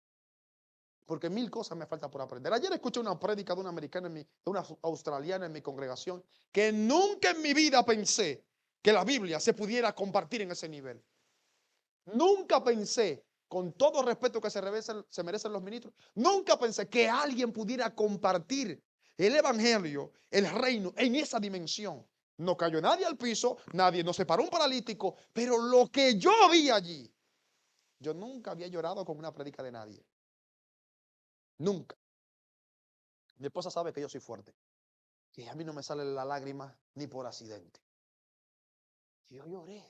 porque mil cosas me faltan por aprender. Ayer escuché una prédica de una americana, de una australiana en mi congregación, que nunca en mi vida pensé que la Biblia se pudiera compartir en ese nivel. Nunca pensé, con todo respeto que se merecen los ministros, nunca pensé que alguien pudiera compartir el evangelio, el reino, en esa dimensión. No cayó nadie al piso, nadie nos separó un paralítico, pero lo que yo vi allí, yo nunca había llorado con una prédica de nadie. Nunca. Mi esposa sabe que yo soy fuerte, que a mí no me sale la lágrima ni por accidente. Yo lloré,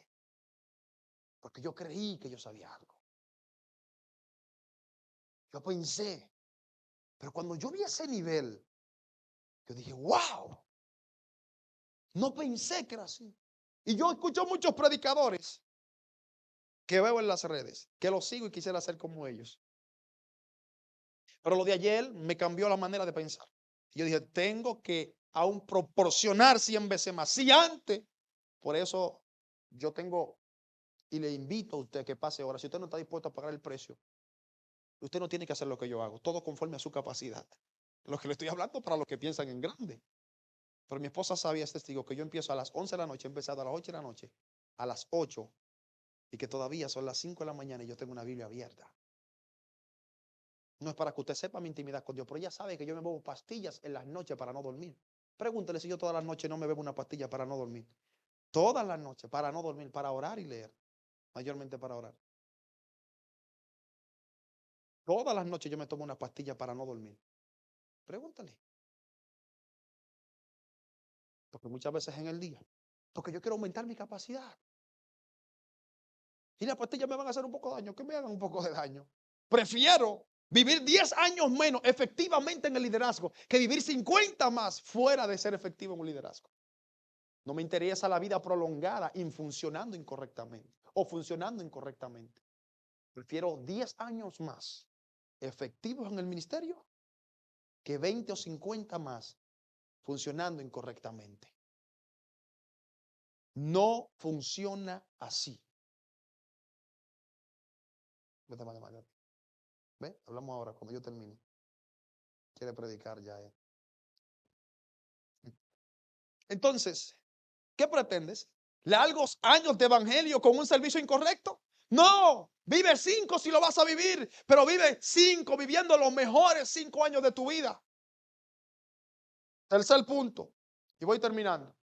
porque yo creí que yo sabía algo. Yo pensé, pero cuando yo vi ese nivel, yo dije, wow, no pensé que era así. Y yo escucho muchos predicadores que veo en las redes, que los sigo y quisiera ser como ellos. Pero lo de ayer me cambió la manera de pensar. Yo dije, tengo que aún proporcionar 100 veces más. Si antes, por eso yo tengo, y le invito a usted que pase ahora, si usted no está dispuesto a pagar el precio, usted no tiene que hacer lo que yo hago, todo conforme a su capacidad. Lo que le estoy hablando para los que piensan en grande. Pero mi esposa sabía, es testigo, que yo empiezo a las 11 de la noche, he empezado a las 8 de la noche, a las 8, y que todavía son las 5 de la mañana y yo tengo una Biblia abierta. No es para que usted sepa mi intimidad con Dios, pero ella sabe que yo me bebo pastillas en las noches para no dormir. Pregúntele si yo todas las noches no me bebo una pastilla para no dormir. Todas las noches para no dormir, para orar y leer. Mayormente para orar. Todas las noches yo me tomo una pastilla para no dormir. Pregúntale. Porque muchas veces en el día. Porque yo quiero aumentar mi capacidad. Y las pastillas me van a hacer un poco de daño. Que me hagan un poco de daño. Prefiero vivir 10 años menos efectivamente en el liderazgo que vivir 50 más fuera de ser efectivo en un liderazgo. No me interesa la vida prolongada funcionando incorrectamente o funcionando incorrectamente. Prefiero 10 años más efectivos en el ministerio que 20 o 50 más funcionando incorrectamente. No funciona así. ¿Ve? Hablamos ahora cuando yo termine. Quiere predicar ya. Entonces, ¿qué pretendes? ¿Largos años de evangelio con un servicio incorrecto? No, vive 5 si lo vas a vivir, pero vive 5 viviendo los mejores 5 años de tu vida. Tercer punto, y voy terminando.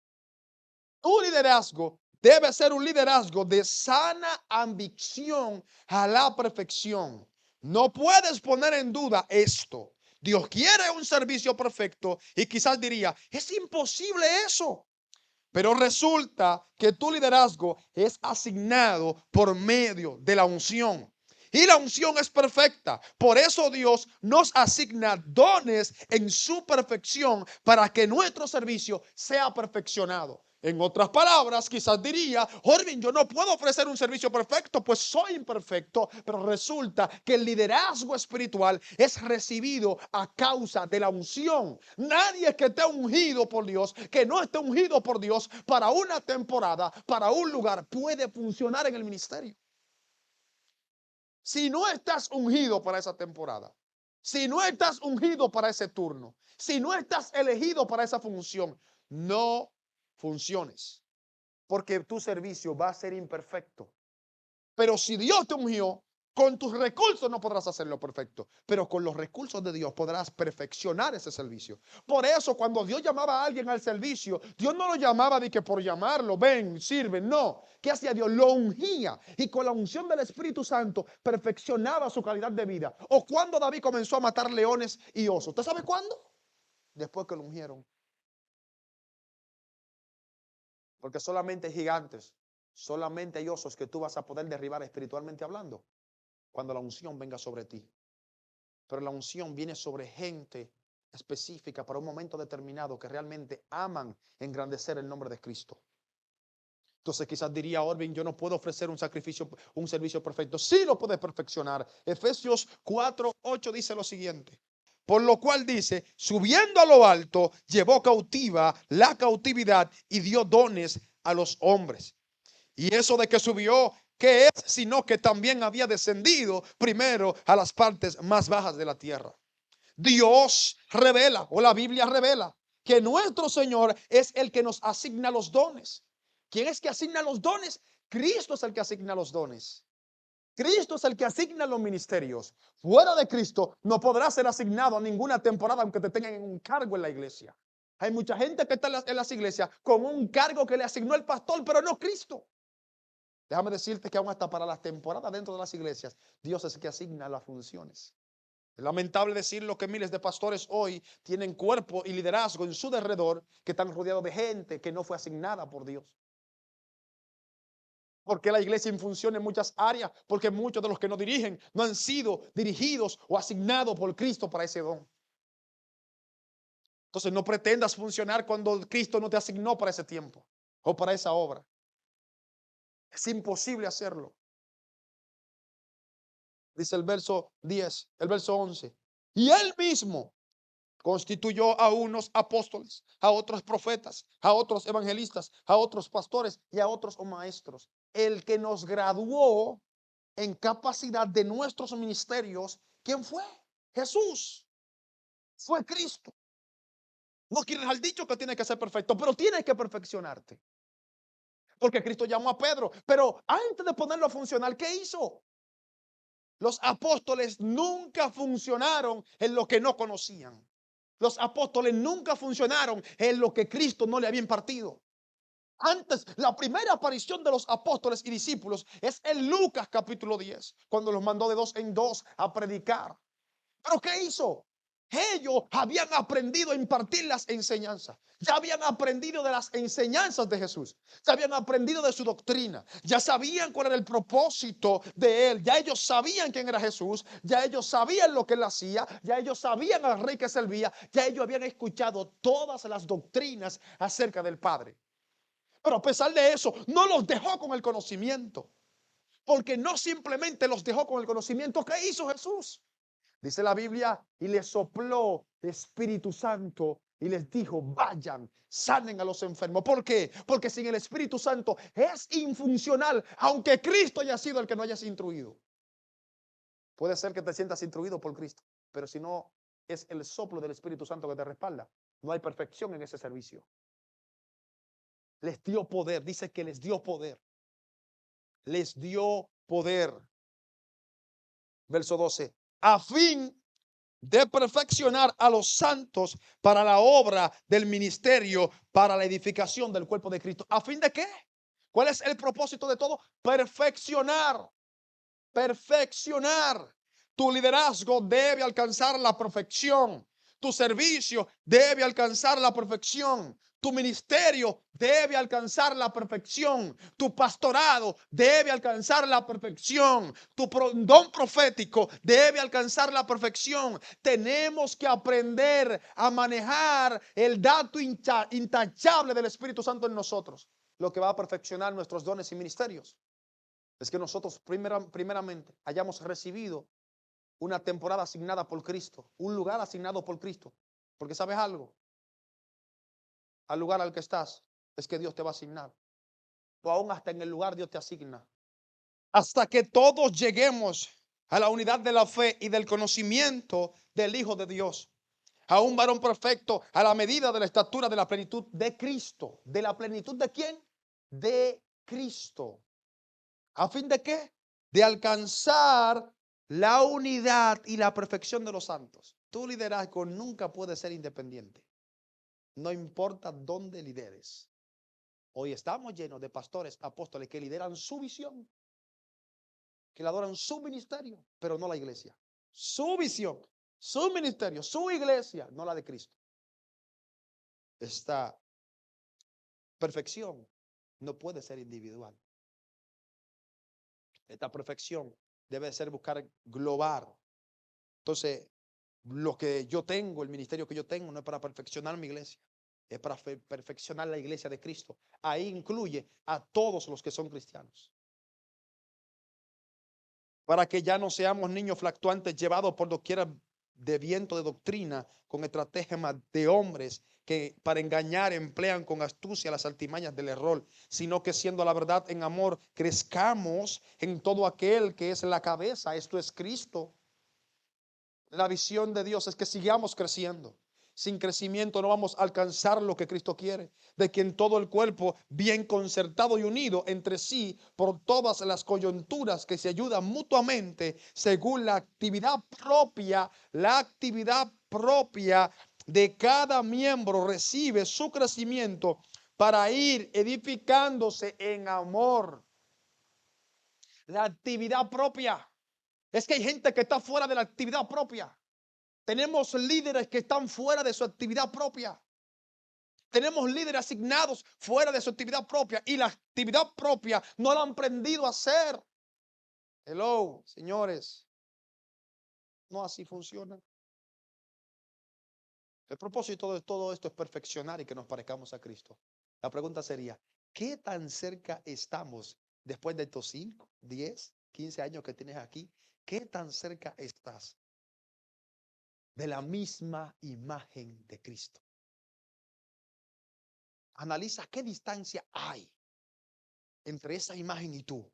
Tu liderazgo debe ser un liderazgo de sana ambición a la perfección. No puedes poner en duda esto. Dios quiere un servicio perfecto y quizás diría, es imposible eso. Pero resulta que tu liderazgo es asignado por medio de la unción. Y la unción es perfecta. Por eso Dios nos asigna dones en su perfección para que nuestro servicio sea perfeccionado. En otras palabras, quizás diría, Orvin, yo no puedo ofrecer un servicio perfecto, pues soy imperfecto, pero resulta que el liderazgo espiritual es recibido a causa de la unción. Nadie que esté ungido por Dios, que no esté ungido por Dios para una temporada, para un lugar, puede funcionar en el ministerio. Si no estás ungido para esa temporada, si no estás ungido para ese turno, si no estás elegido para esa función, no funciones, porque tu servicio va a ser imperfecto. Pero si Dios te ungió, Con tus recursos no podrás hacerlo perfecto, pero con los recursos de Dios podrás perfeccionar ese servicio. Por eso cuando Dios llamaba a alguien al servicio, Dios no lo llamaba de que por llamarlo, ven, sirve, no. ¿Qué hacía Dios? Lo ungía y con la unción del Espíritu Santo perfeccionaba su calidad de vida. ¿O cuando David comenzó a matar leones y osos? ¿Usted sabe cuándo? Después que lo ungieron. Porque solamente hay gigantes, solamente hay osos que tú vas a poder derribar espiritualmente hablando cuando la unción venga sobre ti. Pero la unción viene sobre gente específica para un momento determinado que realmente aman engrandecer el nombre de Cristo. Entonces quizás diría Orvin, yo no puedo ofrecer un sacrificio, un servicio perfecto. Sí lo puedes perfeccionar. Efesios 4:8 dice lo siguiente. Por lo cual dice, subiendo a lo alto, llevó cautiva la cautividad y dio dones a los hombres. Y eso de que subió, ¿qué es? Sino que también había descendido primero a las partes más bajas de la tierra. Dios revela, o la Biblia revela, que nuestro Señor es el que nos asigna los dones. ¿Quién es que asigna los dones? Cristo es el que asigna los dones. Cristo es el que asigna los ministerios. Fuera de Cristo no podrá ser asignado a ninguna temporada aunque te tengan en un cargo en la iglesia. Hay mucha gente que está en las iglesias con un cargo que le asignó el pastor, pero no Cristo. Déjame decirte que aún hasta para las temporadas dentro de las iglesias, Dios es el que asigna las funciones. Es lamentable decirlo que miles de pastores hoy tienen cuerpo y liderazgo en su derredor que están rodeados de gente que no fue asignada por Dios. Porque la iglesia infunciona en muchas áreas, porque muchos de los que nos dirigen no han sido dirigidos o asignados por Cristo para ese don. Entonces no pretendas funcionar cuando Cristo no te asignó para ese tiempo o para esa obra. Es imposible hacerlo. Dice el verso 10, el verso 11. Y él mismo constituyó a unos apóstoles, a otros profetas, a otros evangelistas, a otros pastores y a otros maestros. El que nos graduó en capacidad de nuestros ministerios, ¿quién fue? Jesús. Fue Cristo. No quieres al dicho que tiene que ser perfecto, pero tienes que perfeccionarte. Porque Cristo llamó a Pedro, pero antes de ponerlo a funcionar, ¿qué hizo? Los apóstoles nunca funcionaron en lo que no conocían. Los apóstoles nunca funcionaron en lo que Cristo no le había impartido. Antes, la primera aparición de los apóstoles y discípulos es en Lucas capítulo 10, cuando los mandó de dos en dos a predicar. ¿Pero qué hizo? Ellos habían aprendido a impartir las enseñanzas. Ya habían aprendido de las enseñanzas de Jesús. Ya habían aprendido de su doctrina. Ya sabían cuál era el propósito de él. Ya ellos sabían quién era Jesús. Ya ellos sabían lo que él hacía. Ya ellos sabían al rey que servía. Ya ellos habían escuchado todas las doctrinas acerca del Padre. Pero a pesar de eso, no los dejó con el conocimiento. Porque no simplemente los dejó con el conocimiento. ¿Qué hizo Jesús? Dice la Biblia, y les sopló Espíritu Santo y les dijo, vayan, sanen a los enfermos. ¿Por qué? Porque sin el Espíritu Santo es infuncional, aunque Cristo haya sido el que no hayas instruido. Puede ser que te sientas instruido por Cristo, pero si no es el soplo del Espíritu Santo que te respalda, no hay perfección en ese servicio. Les dio poder, dice que les dio poder. Les dio poder. Verso 12. A fin de perfeccionar a los santos para la obra del ministerio, para la edificación del cuerpo de Cristo. ¿A fin de qué? ¿Cuál es el propósito de todo? Perfeccionar. Perfeccionar. Tu liderazgo debe alcanzar la perfección. Tu servicio debe alcanzar la perfección. Tu ministerio debe alcanzar la perfección. Tu pastorado debe alcanzar la perfección. Tu don profético debe alcanzar la perfección. Tenemos que aprender a manejar el dato intachable del Espíritu Santo en nosotros, lo que va a perfeccionar nuestros dones y ministerios. Es que nosotros primeramente hayamos recibido una temporada asignada por Cristo, un lugar asignado por Cristo. Porque ¿sabes algo? Al lugar al que estás es que Dios te va a asignar. O aún hasta en el lugar Dios te asigna. Hasta que todos lleguemos a la unidad de la fe y del conocimiento del Hijo de Dios. A un varón perfecto a la medida de la estatura de la plenitud de Cristo. ¿De la plenitud de quién? De Cristo. ¿A fin de qué? de alcanzar la unidad y la perfección de los santos. Tu liderazgo nunca puede ser independiente. No importa dónde lideres. Hoy estamos llenos de pastores, apóstoles que lideran su visión, que le adoran su ministerio, pero no la iglesia. Su visión, su ministerio, su iglesia, no la de Cristo. Esta perfección no puede ser individual. Esta perfección debe ser buscar global. Entonces, lo que yo tengo, el ministerio que yo tengo, no es para perfeccionar mi iglesia, es para perfeccionar la iglesia de Cristo. Ahí incluye a todos los que son cristianos. Para que ya no seamos niños fluctuantes llevados por doquiera de viento de doctrina, con estratagemas de hombres que para engañar emplean con astucia las artimañas del error, sino que siendo la verdad en amor, crezcamos en todo aquel que es la cabeza, esto es Cristo. La visión de Dios es que sigamos creciendo. Sin crecimiento no vamos a alcanzar lo que Cristo quiere, de que en todo el cuerpo, bien concertado y unido entre sí por todas las coyunturas que se ayudan mutuamente según la actividad propia de cada miembro recibe su crecimiento para ir edificándose en amor. La actividad propia. Es que hay gente que está fuera de la actividad propia. Tenemos líderes que están fuera de su actividad propia. Tenemos líderes asignados fuera de su actividad propia y la actividad propia no la han aprendido a hacer. Hello, señores. No así funciona. El propósito de todo esto es perfeccionar y que nos parezcamos a Cristo. La pregunta sería, ¿qué tan cerca estamos después de estos 5, 10, 15 años que tienes aquí? ¿Qué tan cerca estás de la misma imagen de Cristo? Analiza qué distancia hay entre esa imagen y tú.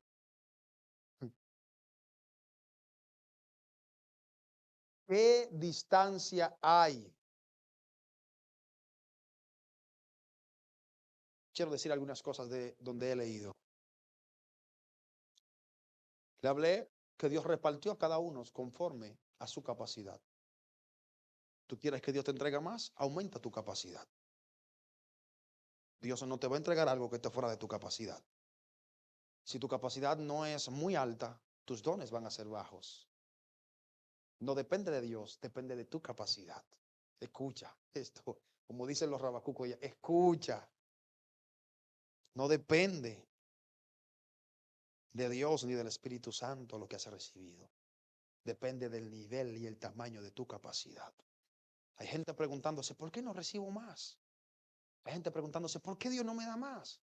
¿Qué distancia hay? Quiero decir algunas cosas de donde he leído. Le hablé que Dios repartió a cada uno conforme a su capacidad. ¿Tú quieres que Dios te entregue más? Aumenta tu capacidad. Dios no te va a entregar algo que esté fuera de tu capacidad. Si tu capacidad no es muy alta, tus dones van a ser bajos. No depende de Dios, depende de tu capacidad. Escucha esto, como dicen los rabacucos, escucha. No depende de Dios ni del Espíritu Santo lo que has recibido. Depende del nivel y el tamaño de tu capacidad. Hay gente preguntándose, ¿por qué no recibo más? Hay gente preguntándose, ¿por qué Dios no me da más?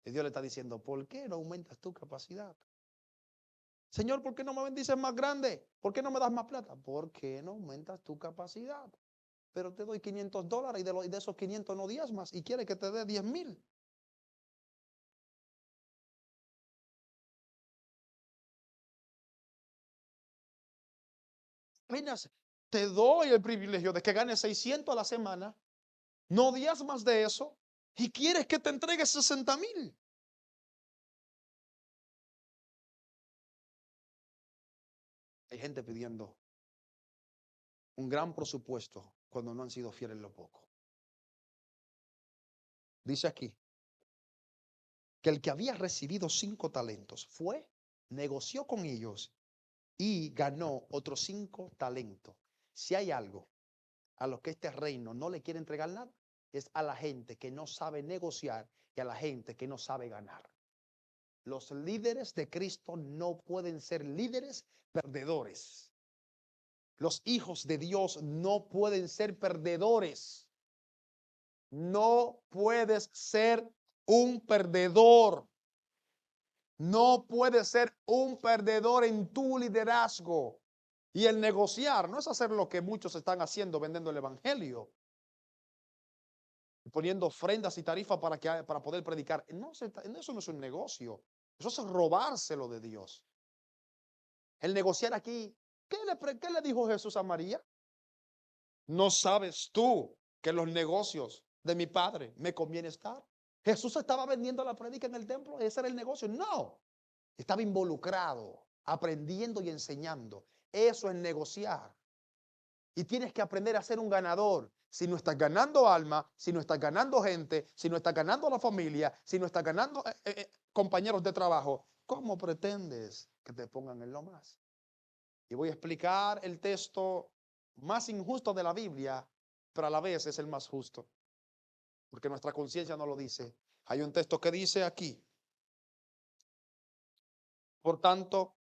Y Dios le está diciendo, ¿por qué no aumentas tu capacidad? Señor, ¿por qué no me bendices más grande? ¿Por qué no me das más plata? ¿Por qué no aumentas tu capacidad? Pero te doy $500 y de esos 500 no diezmas y quiere que te dé 10,000. Apenas te doy el privilegio de que ganes 600 a la semana, no diezmas de eso y quieres que te entregue 60,000. Hay gente pidiendo un gran presupuesto cuando no han sido fieles en lo poco. Dice aquí que el que había recibido 5 talentos fue, negoció con ellos y ganó otros 5 talentos. Si hay algo a los que este reino no le quiere entregar nada, es a la gente que no sabe negociar y a la gente que no sabe ganar. Los líderes de Cristo no pueden ser líderes perdedores. Los hijos de Dios no pueden ser perdedores. No puedes ser un perdedor. No puedes ser un perdedor en tu liderazgo. Y el negociar no es hacer lo que muchos están haciendo, vendiendo el evangelio, poniendo ofrendas y tarifas para poder predicar. No, eso no es un negocio. Eso es robárselo de Dios. El negociar aquí, ¿qué le dijo Jesús a María? ¿No sabes tú que en los negocios de mi padre me conviene estar? Jesús estaba vendiendo la prédica en el templo, ese era el negocio. No, estaba involucrado. aprendiendo y enseñando. Eso es negociar. Y tienes que aprender a ser un ganador. Si no estás ganando alma, si no estás ganando gente, si no estás ganando la familia, si no estás ganando compañeros de trabajo, ¿cómo pretendes que te pongan en lo más? Y voy a explicar el texto más injusto de la Biblia, pero a la vez es el más justo, porque nuestra conciencia no lo dice. Hay un texto que dice aquí: por tanto,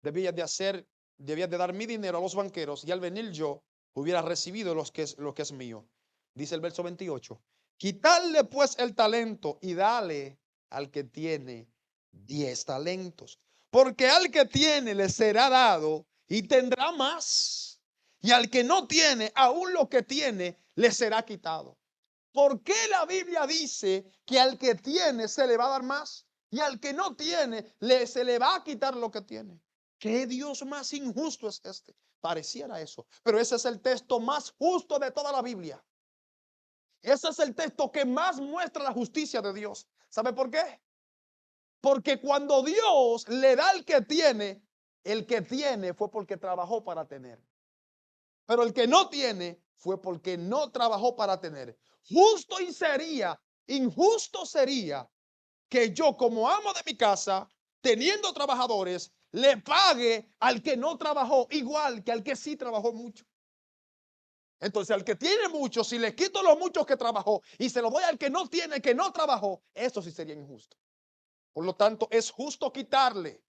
debías de dar mi dinero a los banqueros, y al venir yo hubiera recibido lo que es mío. Dice el verso 28: quitarle pues el talento y dale al que tiene 10 talentos, porque al que tiene le será dado y tendrá más, y al que no tiene, aún lo que tiene le será quitado. ¿Por qué la Biblia dice que al que tiene se le va a dar más y al que no tiene se le va a quitar lo que tiene? ¿Qué Dios más injusto es este? Pareciera eso, pero ese es el texto más justo de toda la Biblia. Ese es el texto que más muestra la justicia de Dios. ¿Sabe por qué? Porque cuando Dios le da al que tiene, el que tiene fue porque trabajó para tener. Pero el que no tiene fue porque no trabajó para tener. Injusto sería que yo, como amo de mi casa, teniendo trabajadores, le pague al que no trabajó igual que al que sí trabajó mucho. Entonces, al que tiene mucho, si le quito los muchos que trabajó y se lo doy al que no tiene, que no trabajó, eso sí sería injusto. Por lo tanto, es justo quitarle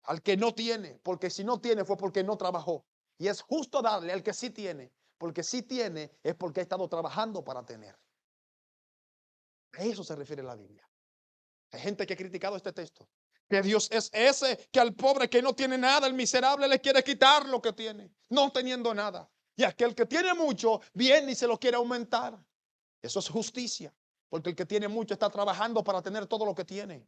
al que no tiene, porque si no tiene fue porque no trabajó. Y es justo darle al que sí tiene, porque si tiene es porque ha estado trabajando para tener. A eso se refiere la Biblia. Hay gente que ha criticado este texto, que Dios es ese que al pobre que no tiene nada, el miserable, le quiere quitar lo que tiene, no teniendo nada. Y aquel que tiene mucho viene y se lo quiere aumentar. Eso es justicia, porque el que tiene mucho está trabajando para tener todo lo que tiene.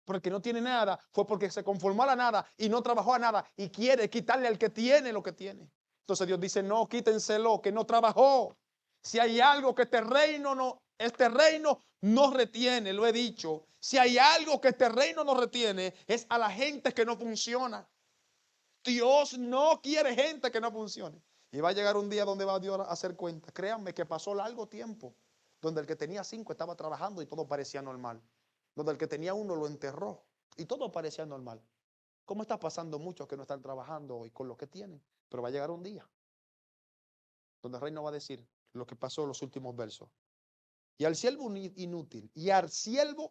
Pero el que no tiene nada fue porque se conformó a la nada y no trabajó a nada y quiere quitarle al que tiene lo que tiene. Entonces Dios dice: no, quítenselo, que no trabajó. Si hay algo que este reino no retiene, lo he dicho. Si hay algo que este reino no retiene, es a la gente que no funciona. Dios no quiere gente que no funcione. Y va a llegar un día donde va Dios a hacer cuenta. Créanme que pasó largo tiempo donde el que tenía 5 estaba trabajando y todo parecía normal. Donde el que tenía 1 lo enterró y todo parecía normal. ¿Cómo está pasando muchos que no están trabajando hoy con lo que tienen? Pero va a llegar un día donde el reino va a decir lo que pasó en los últimos versos. Y al siervo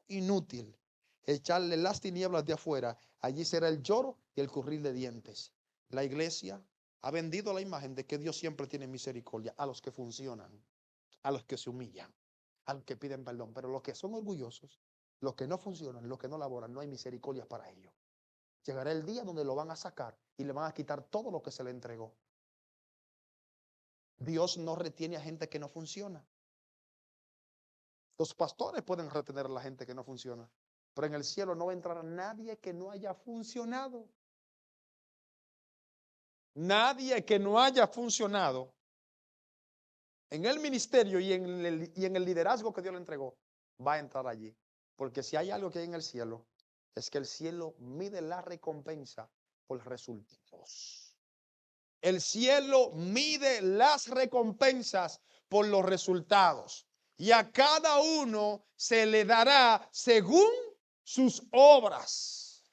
inútil, echarle las tinieblas de afuera, allí será el lloro y el crujir de dientes. La iglesia ha vendido la imagen de que Dios siempre tiene misericordia a los que funcionan, a los que se humillan, a los que piden perdón, pero los que son orgullosos, los que no funcionan, los que no laboran, no hay misericordia para ellos. Llegará el día donde lo van a sacar y le van a quitar todo lo que se le entregó. Dios no retiene a gente que no funciona. Los pastores pueden retener a la gente que no funciona, pero en el cielo no va a entrar nadie que no haya funcionado. Nadie que no haya funcionado en el ministerio y en el liderazgo que Dios le entregó va a entrar allí. Porque si hay algo que hay en el cielo, es que el cielo mide la recompensa por resultados. El cielo mide las recompensas por los resultados. Y a cada uno se le dará según sus obras.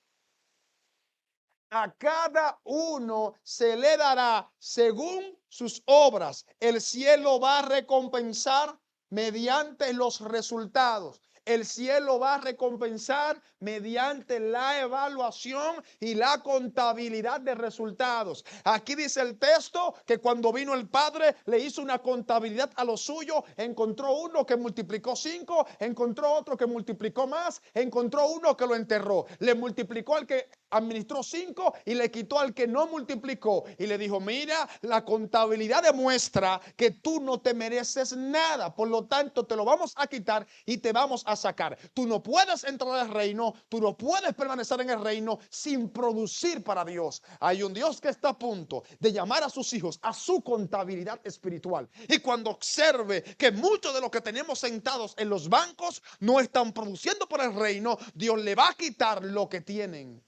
A cada uno se le dará según sus obras. El cielo va a recompensar mediante los resultados. El cielo va a recompensar mediante la evaluación y la contabilidad de resultados. Aquí dice el texto que cuando vino el Padre le hizo una contabilidad a lo suyo, encontró uno que multiplicó 5, encontró otro que multiplicó más, encontró uno que lo enterró, le multiplicó al que administró 5 y le quitó al que no multiplicó y le dijo: mira, la contabilidad demuestra que tú no te mereces nada, por lo tanto te lo vamos a quitar y te vamos a sacar. Tú no puedes entrar al reino, tú no puedes permanecer en el reino sin producir para Dios. Hay un Dios que está a punto de llamar a sus hijos a su contabilidad espiritual, y cuando observe que muchos de los que tenemos sentados en los bancos no están produciendo para el reino, Dios le va a quitar lo que tienen.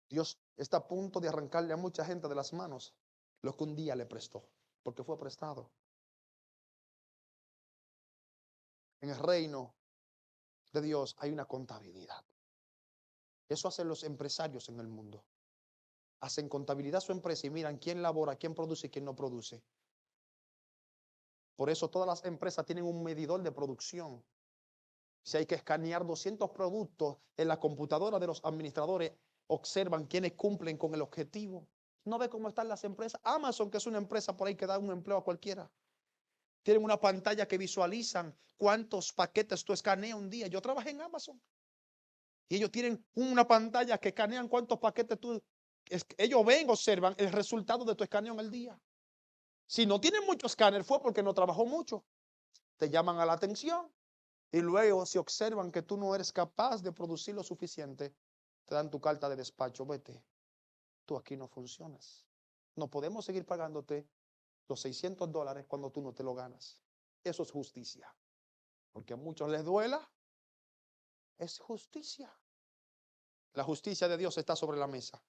Dios está a punto de arrancarle a mucha gente de las manos lo que un día le prestó, porque fue prestado. En el reino de Dios hay una contabilidad. Eso hacen los empresarios en el mundo. Hacen contabilidad a su empresa y miran quién labora, quién produce y quién no produce. Por eso todas las empresas tienen un medidor de producción. Si hay que escanear 200 productos en la computadora de los administradores, observan quiénes cumplen con el objetivo. ¿No ve cómo están las empresas? Amazon, que es una empresa por ahí que da un empleo a cualquiera. Tienen una pantalla que visualizan cuántos paquetes tú escaneas un día. Yo trabajé en Amazon. Y ellos tienen una pantalla que escanean cuántos paquetes tú. Ellos ven, observan el resultado de tu escaneo en el día. Si no tienen mucho escáner fue porque no trabajó mucho. Te llaman a la atención. Y luego, si observan que tú no eres capaz de producir lo suficiente, te dan tu carta de despacho. Vete, tú aquí no funcionas. No podemos seguir pagándote los $600 cuando tú no te lo ganas. Eso es justicia. Porque a muchos les duela, es justicia. La justicia de Dios está sobre la mesa.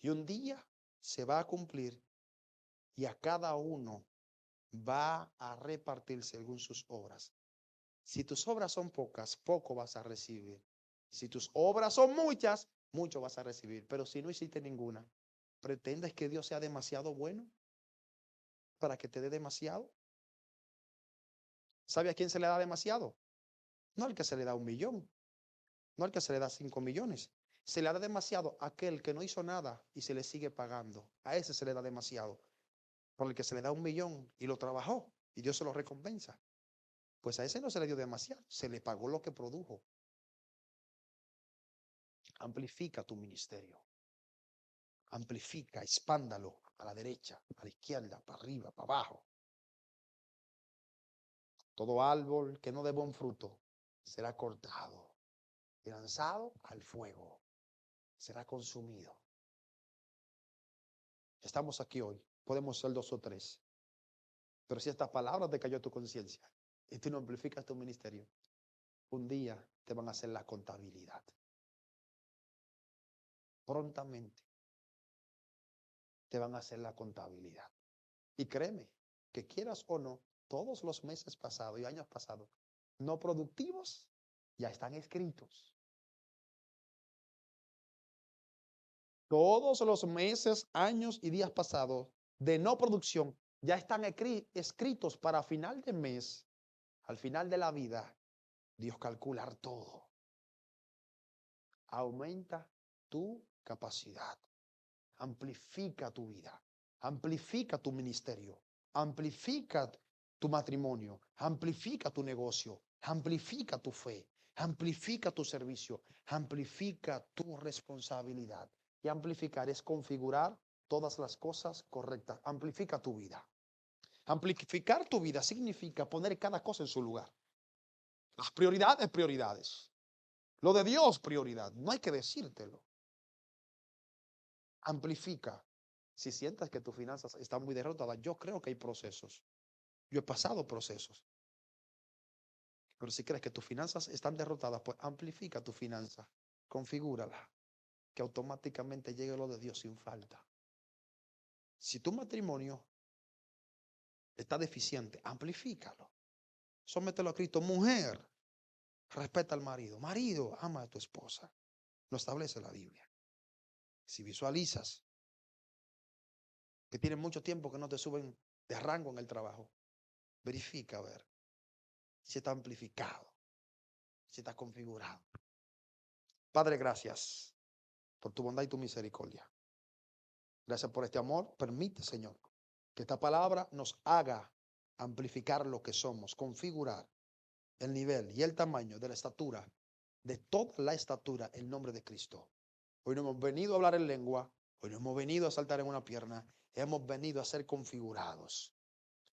Y un día se va a cumplir y a cada uno va a repartir según sus obras. Si tus obras son pocas, poco vas a recibir. Si tus obras son muchas, mucho vas a recibir. Pero si no hiciste ninguna, ¿pretendes que Dios sea demasiado bueno para que te dé demasiado? ¿Sabe a quién se le da demasiado? No al que se le da 1 millón, no al que se le da 5 millones. Se le da demasiado a aquel que no hizo nada y se le sigue pagando. A ese se le da demasiado. Por el que se le da 1 millón y lo trabajó y Dios se lo recompensa. Pues a ese no se le dio demasiado, se le pagó lo que produjo. Amplifica tu ministerio. Amplifica, expándalo a la derecha, a la izquierda, para arriba, para abajo. Todo árbol que no dé buen fruto será cortado y lanzado al fuego. Será consumido. Estamos aquí hoy. Podemos ser 2 o 3. Pero si esta palabra te cayó a tu conciencia y tú no amplificas tu ministerio, un día te van a hacer la contabilidad. Prontamente te van a hacer la contabilidad. Y créeme, que quieras o no, todos los meses pasados y años pasados, no productivos, ya están escritos. Todos los meses, años y días pasados de no producción ya están escritos para final de mes, al final de la vida, Dios calcular todo. Aumenta tu capacidad. Amplifica tu vida. Amplifica tu ministerio. Amplifica tu matrimonio. Amplifica tu negocio. Amplifica tu fe. Amplifica tu servicio. Amplifica tu responsabilidad. Y amplificar es configurar todas las cosas correctas. Amplifica tu vida. Amplificar tu vida significa poner cada cosa en su lugar. Las prioridades, prioridades. Lo de Dios, prioridad. No hay que decírtelo. Amplifica. Si sientas que tus finanzas están muy derrotadas, yo creo que hay procesos. Yo he pasado procesos. Pero si crees que tus finanzas están derrotadas, pues amplifica tu finanza. Configúrala. Que automáticamente llegue lo de Dios sin falta. Si tu matrimonio está deficiente, amplifícalo. Sómetelo a Cristo. Mujer, respeta al marido. Marido, ama a tu esposa. Lo establece la Biblia. Si visualizas que tienes mucho tiempo que no te suben de rango en el trabajo, verifica a ver si está amplificado, si está configurado. Padre, gracias por tu bondad y tu misericordia. Gracias por este amor. Permite, Señor, que esta palabra nos haga amplificar lo que somos, configurar el nivel y el tamaño de la estatura, de toda la estatura, en nombre de Cristo. Hoy no hemos venido a hablar en lengua, hoy no hemos venido a saltar en una pierna, hemos venido a ser configurados.